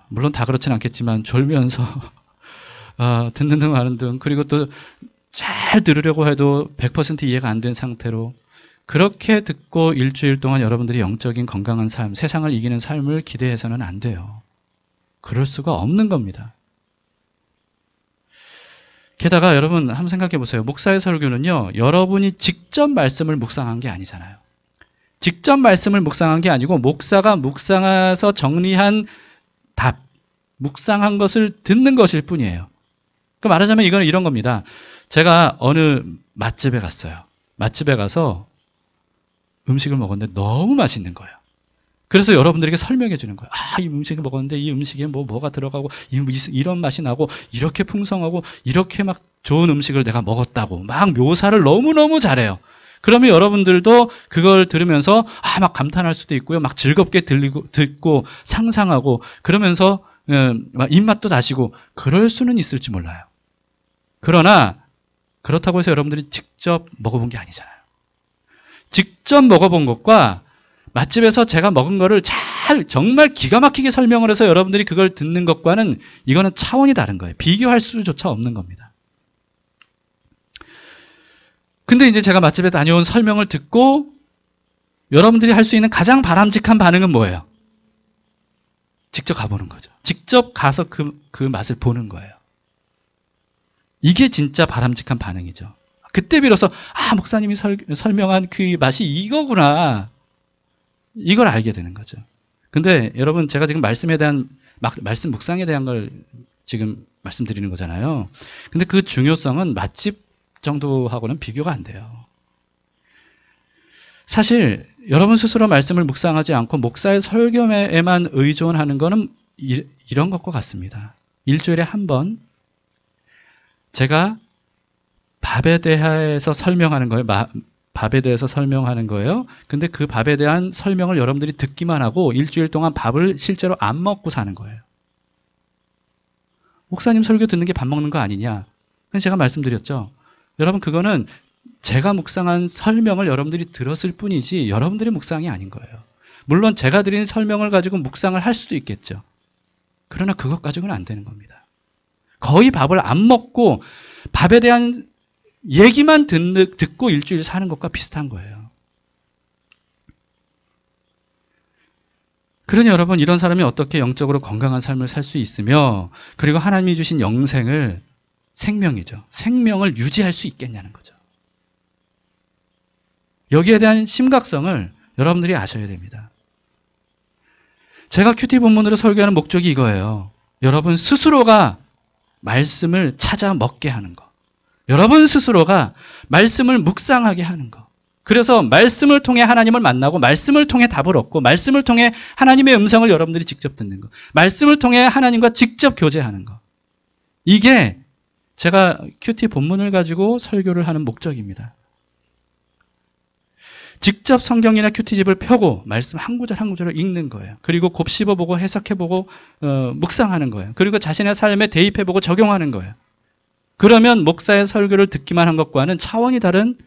물론 다 그렇진 않겠지만 졸면서 듣는 등 하는 등, 그리고 또 잘 들으려고 해도 100% 이해가 안 된 상태로 그렇게 듣고 일주일 동안 여러분들이 영적인 건강한 삶, 세상을 이기는 삶을 기대해서는 안 돼요. 그럴 수가 없는 겁니다. 게다가 여러분 한번 생각해 보세요. 목사의 설교는요, 여러분이 직접 말씀을 묵상한 게 아니잖아요. 직접 말씀을 묵상한 게 아니고 목사가 묵상해서 정리한 답, 묵상한 것을 듣는 것일 뿐이에요. 그 말하자면 이거는 이런 겁니다. 제가 어느 맛집에 갔어요. 맛집에 가서 음식을 먹었는데 너무 맛있는 거예요. 그래서 여러분들에게 설명해 주는 거예요. 이 음식을 먹었는데 이 음식에 뭐가 들어가고 이런 맛이 나고 이렇게 풍성하고 이렇게 막 좋은 음식을 내가 먹었다고 막 묘사를 너무너무 잘해요. 그러면 여러분들도 그걸 들으면서 막 감탄할 수도 있고요. 막 즐겁게 듣고 상상하고 그러면서 막 입맛도 다시고 그럴 수는 있을지 몰라요. 그러나 그렇다고 해서 여러분들이 직접 먹어본 게 아니잖아요. 직접 먹어본 것과 맛집에서 제가 먹은 거를 정말 기가 막히게 설명을 해서 여러분들이 그걸 듣는 것과는 이거는 차원이 다른 거예요. 비교할 수조차 없는 겁니다. 근데 이제 제가 맛집에 다녀온 설명을 듣고 여러분들이 할 수 있는 가장 바람직한 반응은 뭐예요? 직접 가보는 거죠. 직접 가서 그 맛을 보는 거예요. 이게 진짜 바람직한 반응이죠. 그때 비로소 목사님이 설명한 그 맛이 이거구나. 이걸 알게 되는 거죠. 근데 여러분 제가 지금 말씀 묵상에 대한 걸 지금 말씀드리는 거잖아요. 근데 그 중요성은 맛집 정도하고는 비교가 안 돼요. 사실 여러분 스스로 말씀을 묵상하지 않고 목사의 설교에만 의존하는 거는 이런 것과 같습니다. 일주일에 한 번 제가 밥에 대해서 설명하는 거예요. 밥에 대해서 설명하는 거예요. 근데 그 밥에 대한 설명을 여러분들이 듣기만 하고 일주일 동안 밥을 실제로 안 먹고 사는 거예요. 목사님 설교 듣는 게 밥 먹는 거 아니냐? 그래서 제가 말씀드렸죠. 여러분 그거는 제가 묵상한 설명을 여러분들이 들었을 뿐이지 여러분들이 묵상이 아닌 거예요. 물론 제가 드린 설명을 가지고 묵상을 할 수도 있겠죠. 그러나 그것 가지고는 안 되는 겁니다. 거의 밥을 안 먹고 밥에 대한 얘기만 듣고 일주일 사는 것과 비슷한 거예요. 그러니 여러분 이런 사람이 어떻게 영적으로 건강한 삶을 살 수 있으며 그리고 하나님이 주신 영생을 생명이죠. 생명을 유지할 수 있겠냐는 거죠. 여기에 대한 심각성을 여러분들이 아셔야 됩니다. 제가 큐티 본문으로 설교하는 목적이 이거예요. 여러분 스스로가 말씀을 찾아 먹게 하는 거. 여러분 스스로가 말씀을 묵상하게 하는 거. 그래서 말씀을 통해 하나님을 만나고 말씀을 통해 답을 얻고 말씀을 통해 하나님의 음성을 여러분들이 직접 듣는 거. 말씀을 통해 하나님과 직접 교제하는 거. 이게 제가 큐티 본문을 가지고 설교를 하는 목적입니다. 직접 성경이나 큐티집을 펴고 말씀 한 구절 한 구절을 읽는 거예요. 그리고 곱씹어보고 해석해보고 묵상하는 거예요. 그리고 자신의 삶에 대입해보고 적용하는 거예요. 그러면 목사의 설교를 듣기만 한 것과는 차원이 다른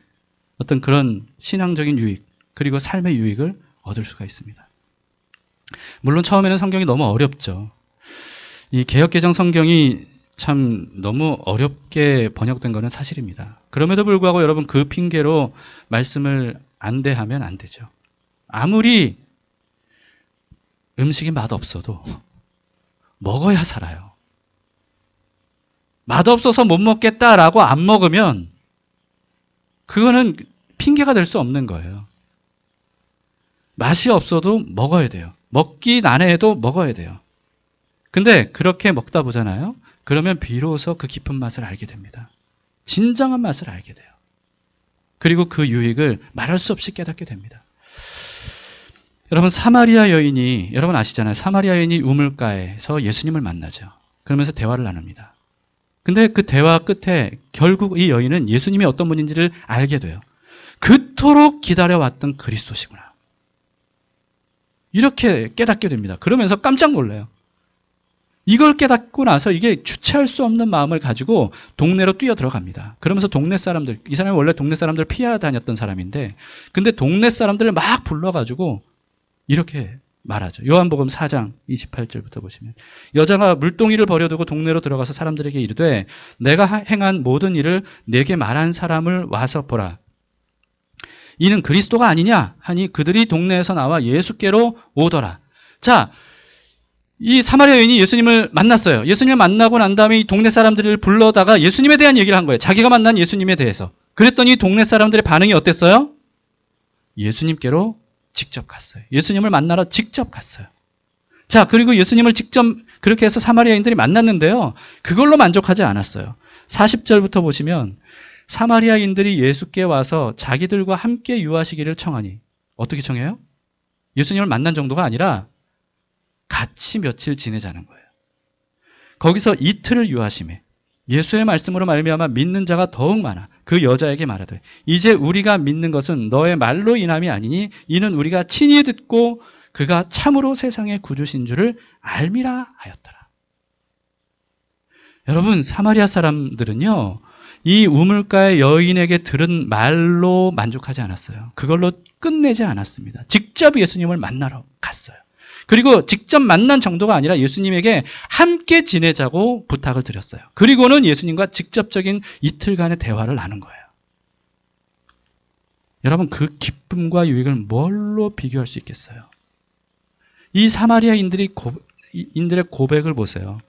어떤 그런 신앙적인 유익 그리고 삶의 유익을 얻을 수가 있습니다. 물론 처음에는 성경이 너무 어렵죠. 이 개역개정 성경이 참 너무 어렵게 번역된 것은 사실입니다. 그럼에도 불구하고 여러분 그 핑계로 말씀을 안대하면 안 되죠. 아무리 음식이 맛없어도 먹어야 살아요. 맛없어서 못 먹겠다라고 안 먹으면 그거는 핑계가 될 수 없는 거예요. 맛이 없어도 먹어야 돼요. 먹기 난해해도 먹어야 돼요. 근데 그렇게 먹다 보잖아요. 그러면 비로소 그 깊은 맛을 알게 됩니다. 진정한 맛을 알게 돼요. 그리고 그 유익을 말할 수 없이 깨닫게 됩니다. 여러분 사마리아 여인이 여러분 아시잖아요. 사마리아 여인이 우물가에서 예수님을 만나죠. 그러면서 대화를 나눕니다. 근데 그 대화 끝에 결국 이 여인은 예수님이 어떤 분인지를 알게 돼요. 그토록 기다려왔던 그리스도시구나. 이렇게 깨닫게 됩니다. 그러면서 깜짝 놀라요. 이걸 깨닫고 나서 이게 주체할 수 없는 마음을 가지고 동네로 뛰어 들어갑니다. 그러면서 동네 사람들, 이 사람이 원래 동네 사람들을 피해 다녔던 사람인데 근데 동네 사람들을 막 불러가지고 이렇게 말하죠. 요한복음 4장 28절부터 보시면 여자가 물동이를 버려두고 동네로 들어가서 사람들에게 이르되 내가 행한 모든 일을 내게 말한 사람을 와서 보라. 이는 그리스도가 아니냐 하니 그들이 동네에서 나와 예수께로 오더라. 자, 이 사마리아 여인이 예수님을 만났어요. 예수님을 만나고 난 다음에 이 동네 사람들을 불러다가 예수님에 대한 얘기를 한 거예요. 자기가 만난 예수님에 대해서. 그랬더니 동네 사람들의 반응이 어땠어요? 예수님께로 직접 갔어요. 예수님을 만나러 직접 갔어요. 자, 그리고 예수님을 직접 그렇게 해서 사마리아인들이 만났는데요. 그걸로 만족하지 않았어요. 40절부터 보시면 사마리아인들이 예수께 와서 자기들과 함께 유하시기를 청하니 어떻게 청해요? 예수님을 만난 정도가 아니라 같이 며칠 지내자는 거예요. 거기서 이틀을 유하심에 예수의 말씀으로 말미암아 믿는 자가 더욱 많아 그 여자에게 말하되 이제 우리가 믿는 것은 너의 말로 인함이 아니니 이는 우리가 친히 듣고 그가 참으로 세상의 구주신 줄을 알미라 하였더라. 여러분, 사마리아 사람들은요, 이 우물가의 여인에게 들은 말로 만족하지 않았어요. 그걸로 끝내지 않았습니다. 직접 예수님을 만나러 갔어요. 그리고 직접 만난 정도가 아니라 예수님에게 함께 지내자고 부탁을 드렸어요. 그리고는 예수님과 직접적인 이틀간의 대화를 나눈 거예요. 여러분, 그 기쁨과 유익을 뭘로 비교할 수 있겠어요? 이 사마리아인들의 고백을 보세요.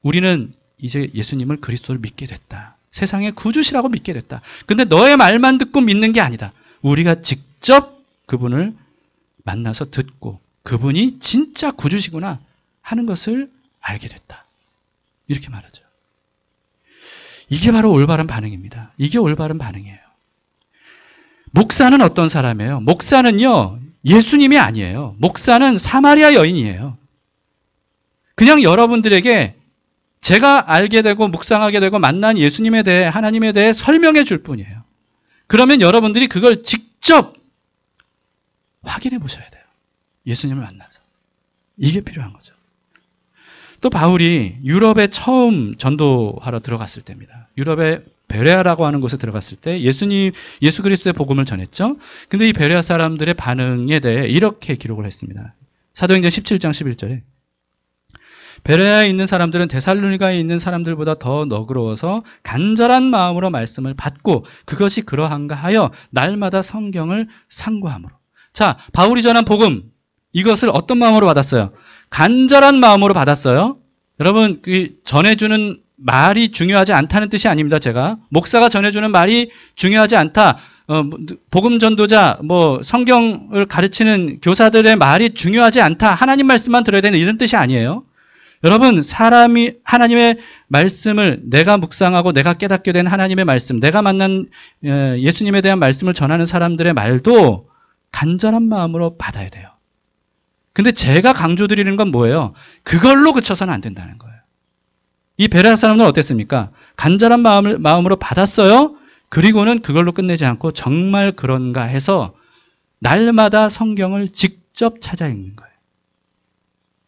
우리는 이제 예수님을 그리스도를 믿게 됐다. 세상의 구주시라고 믿게 됐다. 근데 너의 말만 듣고 믿는 게 아니다. 우리가 직접 그분을 만나서 듣고 그분이 진짜 구주시구나 하는 것을 알게 됐다. 이렇게 말하죠. 이게 바로 올바른 반응입니다. 이게 올바른 반응이에요. 목사는 어떤 사람이에요? 목사는요, 예수님이 아니에요. 목사는 사마리아 여인이에요. 그냥 여러분들에게 제가 알게 되고 묵상하게 되고 만난 예수님에 대해, 하나님에 대해 설명해 줄 뿐이에요. 그러면 여러분들이 그걸 직접 확인해 보셔야 돼요. 예수님을 만나서. 이게 필요한 거죠. 또 바울이 유럽에 처음 전도하러 들어갔을 때입니다. 유럽에 베레아라고 하는 곳에 들어갔을 때 예수 그리스도의 복음을 전했죠. 근데 이 베레아 사람들의 반응에 대해 이렇게 기록을 했습니다. 사도행전 17장 11절에 베레아에 있는 사람들은 데살로니가에 있는 사람들보다 더 너그러워서 간절한 마음으로 말씀을 받고 그것이 그러한가 하여 날마다 성경을 상고함으로. 자, 바울이 전한 복음, 이것을 어떤 마음으로 받았어요? 간절한 마음으로 받았어요. 여러분, 그 전해주는 말이 중요하지 않다는 뜻이 아닙니다. 제가 목사가 전해주는 말이 중요하지 않다. 복음 전도자, 성경을 가르치는 교사들의 말이 중요하지 않다. 하나님 말씀만 들어야 되는 이런 뜻이 아니에요. 여러분, 사람이 하나님의 말씀을 내가 묵상하고 내가 깨닫게 된 하나님의 말씀, 내가 만난 예수님에 대한 말씀을 전하는 사람들의 말도 간절한 마음으로 받아야 돼요. 근데 제가 강조드리는 건 뭐예요? 그걸로 그쳐서는 안 된다는 거예요. 이 베레아 사람들은 어땠습니까? 간절한 마음으로 받았어요. 그리고는 그걸로 끝내지 않고 정말 그런가 해서 날마다 성경을 직접 찾아 읽는 거예요.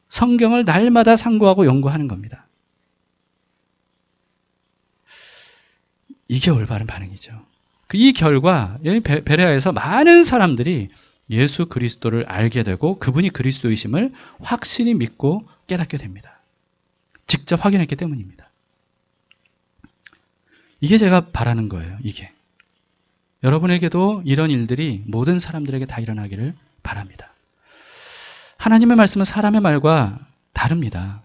성경을 날마다 상고하고 연구하는 겁니다. 이게 올바른 반응이죠. 이 결과 베레아에서 많은 사람들이 예수 그리스도를 알게 되고 그분이 그리스도이심을 확실히 믿고 깨닫게 됩니다. 직접 확인했기 때문입니다. 이게 제가 바라는 거예요. 이게. 여러분에게도 이런 일들이 모든 사람들에게 다 일어나기를 바랍니다. 하나님의 말씀은 사람의 말과 다릅니다.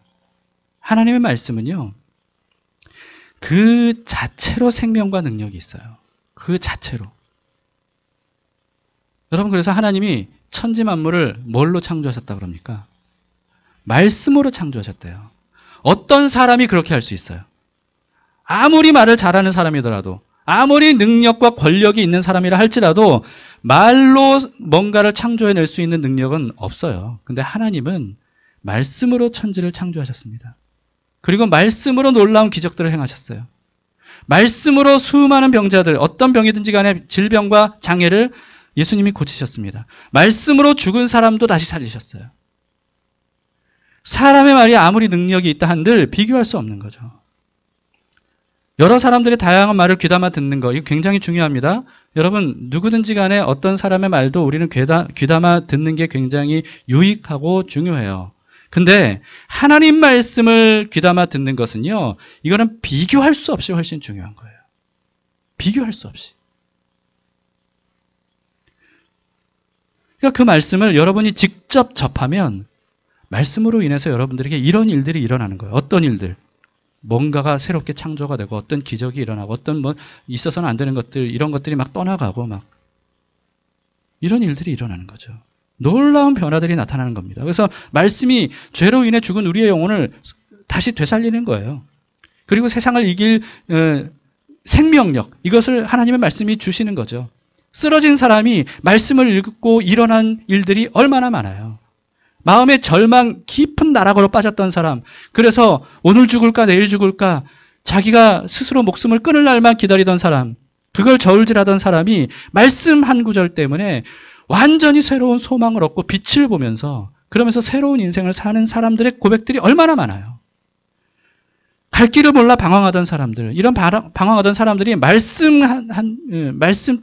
하나님의 말씀은요, 그 자체로 생명과 능력이 있어요. 그 자체로. 여러분, 그래서 하나님이 천지 만물을 뭘로 창조하셨다고 그럽니까? 말씀으로 창조하셨대요. 어떤 사람이 그렇게 할 수 있어요? 아무리 말을 잘하는 사람이더라도, 아무리 능력과 권력이 있는 사람이라 할지라도 말로 뭔가를 창조해낼 수 있는 능력은 없어요. 근데 하나님은 말씀으로 천지를 창조하셨습니다. 그리고 말씀으로 놀라운 기적들을 행하셨어요. 말씀으로 수많은 병자들, 어떤 병이든지 간에 질병과 장애를 예수님이 고치셨습니다. 말씀으로 죽은 사람도 다시 살리셨어요. 사람의 말이 아무리 능력이 있다 한들 비교할 수 없는 거죠. 여러 사람들의 다양한 말을 귀담아 듣는 거, 이거 굉장히 중요합니다. 여러분, 누구든지 간에 어떤 사람의 말도 우리는 귀담아 듣는 게 굉장히 유익하고 중요해요. 근데 하나님 말씀을 귀담아 듣는 것은요, 이거는 비교할 수 없이 훨씬 중요한 거예요. 비교할 수 없이. 그러니까 그 말씀을 여러분이 직접 접하면 말씀으로 인해서 여러분들에게 이런 일들이 일어나는 거예요. 어떤 일들? 뭔가가 새롭게 창조가 되고 어떤 기적이 일어나고 어떤 있어서는 안 되는 것들, 이런 것들이 막 떠나가고 막 이런 일들이 일어나는 거죠. 놀라운 변화들이 나타나는 겁니다. 그래서 말씀이 죄로 인해 죽은 우리의 영혼을 다시 되살리는 거예요. 그리고 세상을 이길 생명력, 이것을 하나님의 말씀이 주시는 거죠. 쓰러진 사람이 말씀을 읽고 일어난 일들이 얼마나 많아요. 마음의 절망 깊은 나락으로 빠졌던 사람, 그래서 오늘 죽을까 내일 죽을까 자기가 스스로 목숨을 끊을 날만 기다리던 사람, 그걸 저울질하던 사람이 말씀 한 구절 때문에 완전히 새로운 소망을 얻고 빛을 보면서 그러면서 새로운 인생을 사는 사람들의 고백들이 얼마나 많아요. 갈 길을 몰라 방황하던 사람들, 이런 방황하던 사람들이 말씀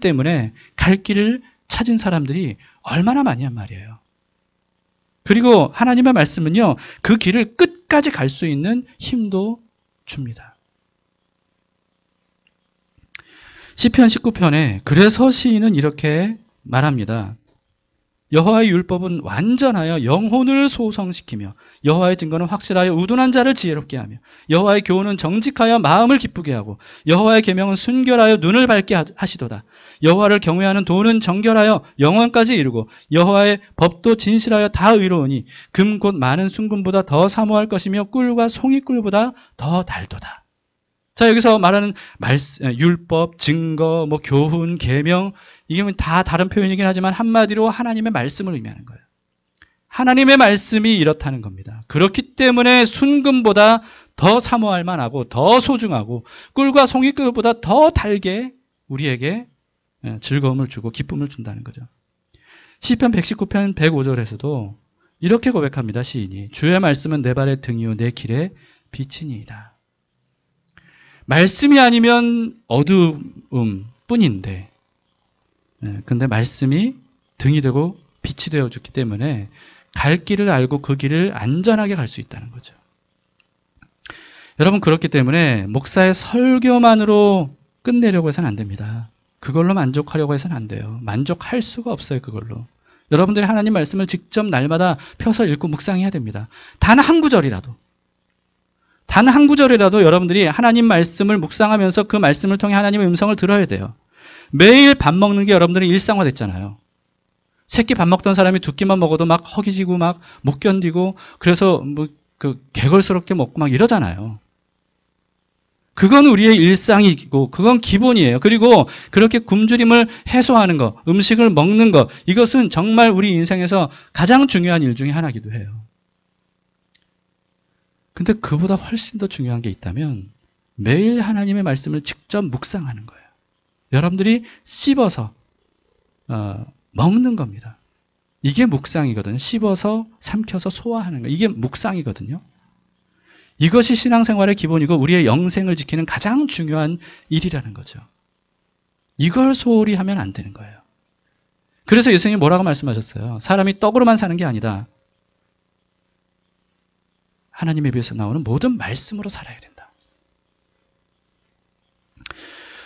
때문에 갈 길을 찾은 사람들이 얼마나 많냔 말이에요. 그리고 하나님의 말씀은요, 그 길을 끝까지 갈 수 있는 힘도 줍니다. 시편 19편에 그래서 시인은 이렇게 말합니다. 여호와의 율법은 완전하여 영혼을 소성시키며 여호와의 증거는 확실하여 우둔한 자를 지혜롭게 하며 여호와의 교훈은 정직하여 마음을 기쁘게 하고 여호와의 계명은 순결하여 눈을 밝게 하시도다. 여호와를 경외하는 도는 정결하여 영원까지 이르고 여호와의 법도 진실하여 다 의로우니 금 곧 많은 순금보다 더 사모할 것이며 꿀과 송이꿀보다 더 달도다. 자, 여기서 말하는 율법, 증거, 교훈, 계명, 이게 다 다른 표현이긴 하지만 한마디로 하나님의 말씀을 의미하는 거예요. 하나님의 말씀이 이렇다는 겁니다. 그렇기 때문에 순금보다 더 사모할 만하고 더 소중하고 꿀과 송이꿀보다 더 달게 우리에게 즐거움을 주고 기쁨을 준다는 거죠. 시편 119편 105절에서도 이렇게 고백합니다. 시인이 주의 말씀은 내 발의 등이요 내 길의 빛이니이다. 말씀이 아니면 어두움 뿐인데, 근데 말씀이 등이 되고 빛이 되어줬기 때문에 갈 길을 알고 그 길을 안전하게 갈 수 있다는 거죠. 여러분, 그렇기 때문에 목사의 설교만으로 끝내려고 해서는 안 됩니다. 그걸로 만족하려고 해서는 안 돼요. 만족할 수가 없어요, 그걸로. 여러분들이 하나님 말씀을 직접 날마다 펴서 읽고 묵상해야 됩니다. 단 한 구절이라도. 단 한 구절이라도 여러분들이 하나님 말씀을 묵상하면서 그 말씀을 통해 하나님의 음성을 들어야 돼요. 매일 밥 먹는 게 여러분들이 일상화됐잖아요. 새끼 밥 먹던 사람이 두 끼만 먹어도 막 허기지고 막 못 견디고 그래서 개걸스럽게 먹고 막 이러잖아요. 그건 우리의 일상이고 그건 기본이에요. 그리고 그렇게 굶주림을 해소하는 것, 음식을 먹는 것, 이것은 정말 우리 인생에서 가장 중요한 일 중에 하나이기도 해요. 근데 그보다 훨씬 더 중요한 게 있다면 매일 하나님의 말씀을 직접 묵상하는 거예요. 여러분들이 씹어서 먹는 겁니다. 이게 묵상이거든요. 씹어서 삼켜서 소화하는 거. 이게 묵상이거든요. 이것이 신앙생활의 기본이고 우리의 영생을 지키는 가장 중요한 일이라는 거죠. 이걸 소홀히 하면 안 되는 거예요. 그래서 예수님이 뭐라고 말씀하셨어요? 사람이 떡으로만 사는 게 아니다. 하나님의 입에서 나오는 모든 말씀으로 살아야 된다.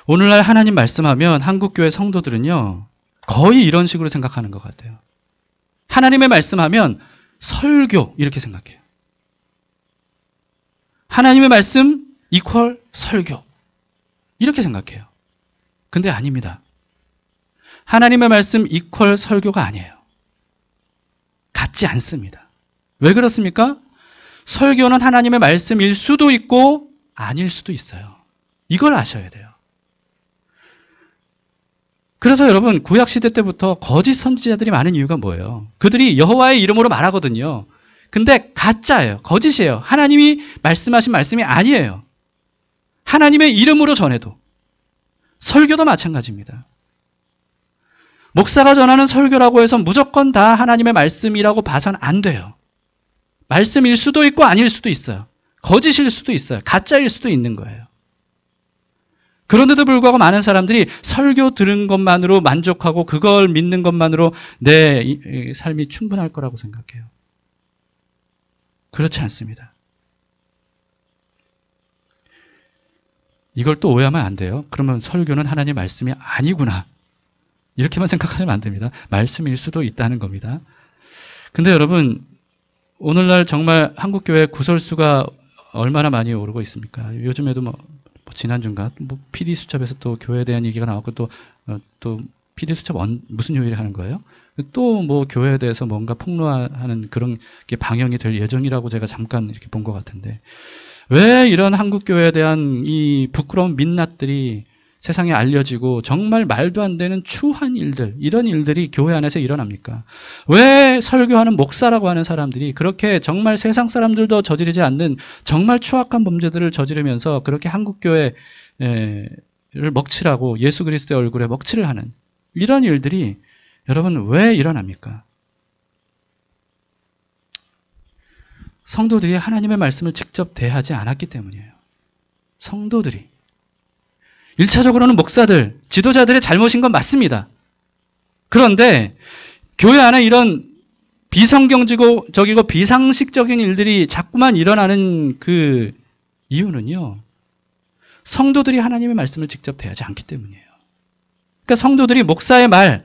오늘날 하나님 말씀하면 한국교회 성도들은요, 거의 이런 식으로 생각하는 것 같아요. 하나님의 말씀하면 설교 이렇게 생각해요. 하나님의 말씀 이퀄 설교 이렇게 생각해요. 근데 아닙니다. 하나님의 말씀 이퀄 설교가 아니에요. 같지 않습니다. 왜 그렇습니까? 설교는 하나님의 말씀일 수도 있고 아닐 수도 있어요. 이걸 아셔야 돼요. 그래서 여러분, 구약시대 때부터 거짓 선지자들이 많은 이유가 뭐예요? 그들이 여호와의 이름으로 말하거든요. 근데 가짜예요. 거짓이에요. 하나님이 말씀하신 말씀이 아니에요. 하나님의 이름으로 전해도. 설교도 마찬가지입니다. 목사가 전하는 설교라고 해서 무조건 다 하나님의 말씀이라고 봐서는 안 돼요. 말씀일 수도 있고 아닐 수도 있어요. 거짓일 수도 있어요. 가짜일 수도 있는 거예요. 그런데도 불구하고 많은 사람들이 설교 들은 것만으로 만족하고 그걸 믿는 것만으로 내 삶이 충분할 거라고 생각해요. 그렇지 않습니다. 이걸 또 오해하면 안 돼요. 그러면 설교는 하나님의 말씀이 아니구나. 이렇게만 생각하시면 안 됩니다. 말씀일 수도 있다는 겁니다. 근데 여러분, 오늘날 정말 한국교회 구설수가 얼마나 많이 오르고 있습니까? 요즘에도 지난주인가 PD 수첩에서 또 교회에 대한 얘기가 나왔고 또 PD 수첩 무슨 요일에 하는 거예요? 또 교회에 대해서 뭔가 폭로하는 그런 게 방영이 될 예정이라고 제가 잠깐 이렇게 본 것 같은데 왜 이런 한국교회에 대한 이 부끄러운 민낯들이 세상에 알려지고 정말 말도 안 되는 추한 일들, 이런 일들이 교회 안에서 일어납니까? 왜 설교하는 목사라고 하는 사람들이 그렇게 정말 세상 사람들도 저지르지 않는 정말 추악한 범죄들을 저지르면서 그렇게 한국교회를 먹칠하고 예수 그리스도의 얼굴에 먹칠을 하는 이런 일들이 여러분 왜 일어납니까? 성도들이 하나님의 말씀을 직접 대하지 않았기 때문이에요. 성도들이. 1차적으로는 목사들, 지도자들의 잘못인 건 맞습니다. 그런데 교회 안에 이런 비성경적이고 비상식적인 일들이 자꾸만 일어나는 그 이유는요. 성도들이 하나님의 말씀을 직접 대하지 않기 때문이에요. 그러니까 성도들이 목사의 말,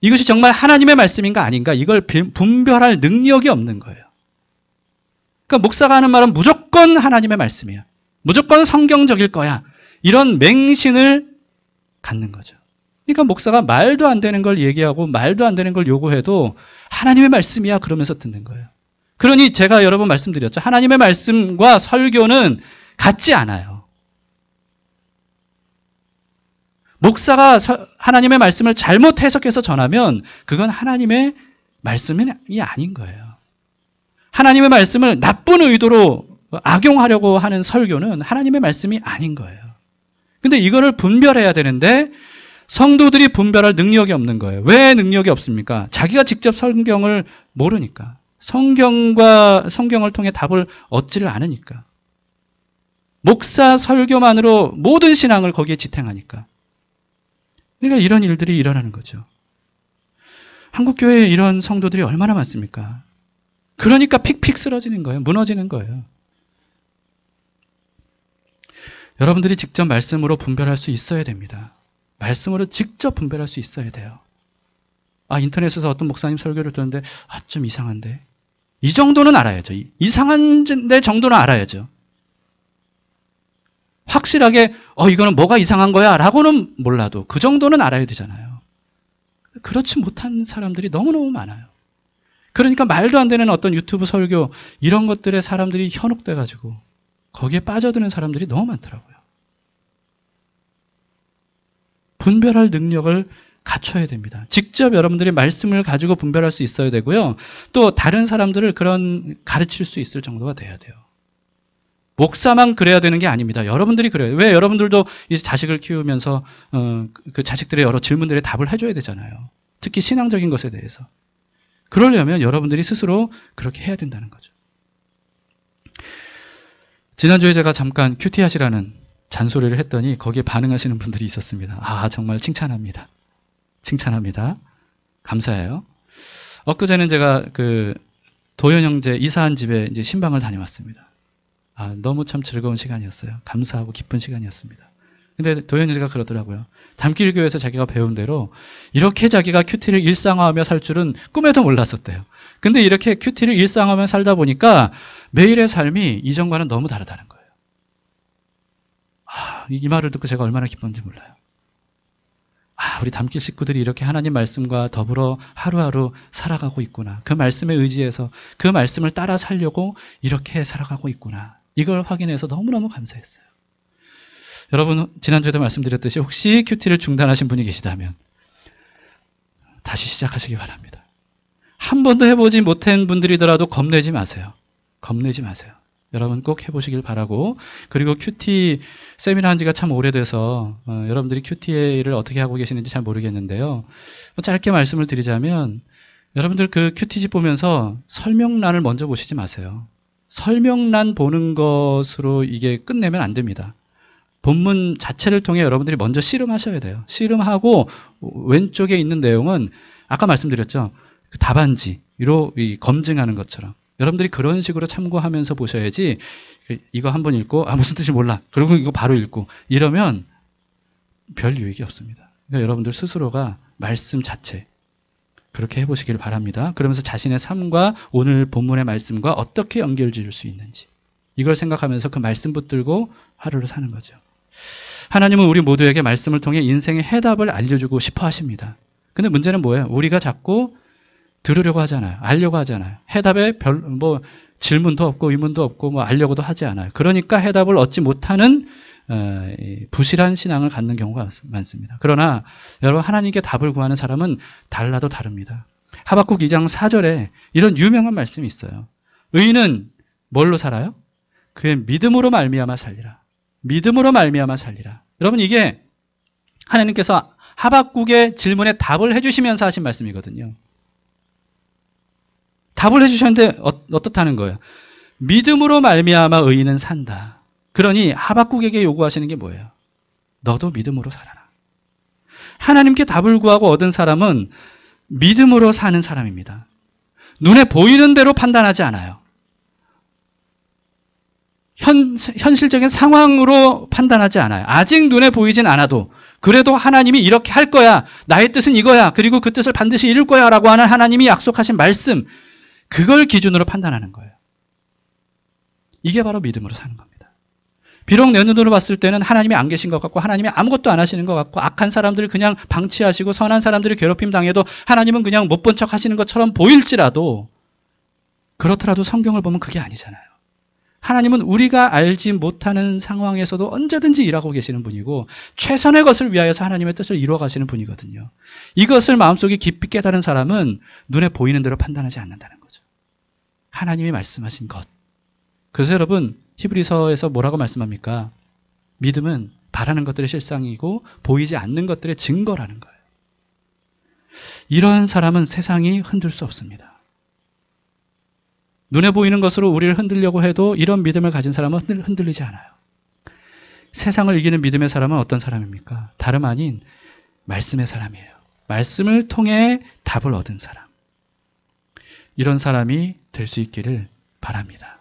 이것이 정말 하나님의 말씀인가 아닌가 이걸 분별할 능력이 없는 거예요. 그러니까 목사가 하는 말은 무조건 하나님의 말씀이야. 무조건 성경적일 거야. 이런 맹신을 갖는 거죠. 그러니까 목사가 말도 안 되는 걸 얘기하고 말도 안 되는 걸 요구해도 하나님의 말씀이야 그러면서 듣는 거예요. 그러니 제가 여러 번 말씀드렸죠. 하나님의 말씀과 설교는 같지 않아요. 목사가 하나님의 말씀을 잘못 해석해서 전하면 그건 하나님의 말씀이 아닌 거예요. 하나님의 말씀을 나쁜 의도로 악용하려고 하는 설교는 하나님의 말씀이 아닌 거예요. 근데 이거를 분별해야 되는데 성도들이 분별할 능력이 없는 거예요. 왜 능력이 없습니까? 자기가 직접 성경을 모르니까. 성경을 통해 답을 얻지를 않으니까. 목사 설교만으로 모든 신앙을 거기에 지탱하니까. 그러니까 이런 일들이 일어나는 거죠. 한국교회에 이런 성도들이 얼마나 많습니까? 그러니까 픽픽 쓰러지는 거예요. 무너지는 거예요. 여러분들이 직접 말씀으로 분별할 수 있어야 됩니다. 말씀으로 직접 분별할 수 있어야 돼요. 인터넷에서 어떤 목사님 설교를 듣는데 좀 이상한데. 이 정도는 알아야죠. 이상한데 정도는 알아야죠. 확실하게 이거는 뭐가 이상한 거야 라고는 몰라도 그 정도는 알아야 되잖아요. 그렇지 못한 사람들이 너무너무 많아요. 그러니까 말도 안 되는 어떤 유튜브 설교 이런 것들에 사람들이 현혹돼가지고 거기에 빠져드는 사람들이 너무 많더라고요. 분별할 능력을 갖춰야 됩니다. 직접 여러분들이 말씀을 가지고 분별할 수 있어야 되고요. 또 다른 사람들을 가르칠 수 있을 정도가 돼야 돼요. 목사만 그래야 되는 게 아닙니다. 여러분들이 그래요. 왜 여러분들도 이제 자식을 키우면서 그 자식들의 여러 질문들에 답을 해줘야 되잖아요. 특히 신앙적인 것에 대해서. 그러려면 여러분들이 스스로 그렇게 해야 된다는 거죠. 지난주에 제가 잠깐 큐티하시라는 잔소리를 했더니 거기에 반응하시는 분들이 있었습니다. 정말 칭찬합니다. 칭찬합니다. 감사해요. 엊그제는 제가 도현 형제 이사한 집에 이제 신방을 다녀왔습니다. 너무 참 즐거운 시간이었어요. 감사하고 기쁜 시간이었습니다. 근데 도현 형제가 그러더라고요. 담길 교회에서 자기가 배운 대로 이렇게 자기가 큐티를 일상화하며 살 줄은 꿈에도 몰랐었대요. 근데 이렇게 큐티를 일상화하며 살다 보니까 매일의 삶이 이전과는 너무 다르다는 거예요. 이 말을 듣고 제가 얼마나 기쁜지 몰라요. 우리 담길 식구들이 이렇게 하나님 말씀과 더불어 하루하루 살아가고 있구나. 그 말씀에 의지해서 그 말씀을 따라 살려고 이렇게 살아가고 있구나. 이걸 확인해서 너무너무 감사했어요. 여러분, 지난주에도 말씀드렸듯이 혹시 큐티를 중단하신 분이 계시다면 다시 시작하시기 바랍니다. 한 번도 해보지 못한 분들이더라도 겁내지 마세요. 겁내지 마세요. 여러분 꼭 해보시길 바라고, 그리고 큐티 세미나 한 지가 참 오래돼서 여러분들이 큐티를 어떻게 하고 계시는지 잘 모르겠는데요. 짧게 말씀을 드리자면 여러분들 그 큐티집 보면서 설명란을 먼저 보시지 마세요. 설명란 보는 것으로 이게 끝내면 안 됩니다. 본문 자체를 통해 여러분들이 먼저 씨름하셔야 돼요. 씨름하고 왼쪽에 있는 내용은 아까 말씀드렸죠. 그 답안지로 검증하는 것처럼 여러분들이 그런 식으로 참고하면서 보셔야지, 이거 한번 읽고 무슨 뜻이 몰라 그리고 이거 바로 읽고 이러면 별 유익이 없습니다. 그러니까 여러분들 스스로가 말씀 자체 그렇게 해보시길 바랍니다. 그러면서 자신의 삶과 오늘 본문의 말씀과 어떻게 연결 지을 수 있는지 이걸 생각하면서 그 말씀 붙들고 하루를 사는 거죠. 하나님은 우리 모두에게 말씀을 통해 인생의 해답을 알려주고 싶어 하십니다. 근데 문제는 뭐예요? 우리가 자꾸 들으려고 하잖아요. 알려고 하잖아요. 해답에 질문도 없고 의문도 없고 알려고도 하지 않아요. 그러니까 해답을 얻지 못하는 부실한 신앙을 갖는 경우가 많습니다. 그러나 여러분, 하나님께 답을 구하는 사람은 달라도 다릅니다. 하박국 2장 4절에 이런 유명한 말씀이 있어요. 의인은 뭘로 살아요? 그의 믿음으로 말미암아 살리라. 믿음으로 말미암아 살리라. 여러분, 이게 하나님께서 하박국의 질문에 답을 해주시면서 하신 말씀이거든요. 답을 해주셨는데 어떻다는 거예요? 믿음으로 말미암아 의인은 산다. 그러니 하박국에게 요구하시는 게 뭐예요? 너도 믿음으로 살아라. 하나님께 답을 구하고 얻은 사람은 믿음으로 사는 사람입니다. 눈에 보이는 대로 판단하지 않아요. 현실적인 상황으로 판단하지 않아요. 아직 눈에 보이진 않아도 그래도 하나님이 이렇게 할 거야. 나의 뜻은 이거야. 그리고 그 뜻을 반드시 이룰 거야 라고 하는 하나님이 약속하신 말씀, 그걸 기준으로 판단하는 거예요. 이게 바로 믿음으로 사는 겁니다. 비록 내 눈으로 봤을 때는 하나님이 안 계신 것 같고 하나님이 아무것도 안 하시는 것 같고 악한 사람들을 그냥 방치하시고 선한 사람들이 괴롭힘 당해도 하나님은 그냥 못 본 척 하시는 것처럼 보일지라도, 그렇더라도 성경을 보면 그게 아니잖아요. 하나님은 우리가 알지 못하는 상황에서도 언제든지 일하고 계시는 분이고 최선의 것을 위하여서 하나님의 뜻을 이루어 가시는 분이거든요. 이것을 마음속에 깊이 깨달은 사람은 눈에 보이는 대로 판단하지 않는다는 거죠. 하나님이 말씀하신 것. 그래서 여러분, 히브리서에서 뭐라고 말씀합니까? 믿음은 바라는 것들의 실상이고 보이지 않는 것들의 증거라는 거예요. 이런 사람은 세상이 흔들 수 없습니다. 눈에 보이는 것으로 우리를 흔들려고 해도 이런 믿음을 가진 사람은 흔들리지 않아요. 세상을 이기는 믿음의 사람은 어떤 사람입니까? 다름 아닌 말씀의 사람이에요. 말씀을 통해 답을 얻은 사람. 이런 사람이 될 수 있기를 바랍니다.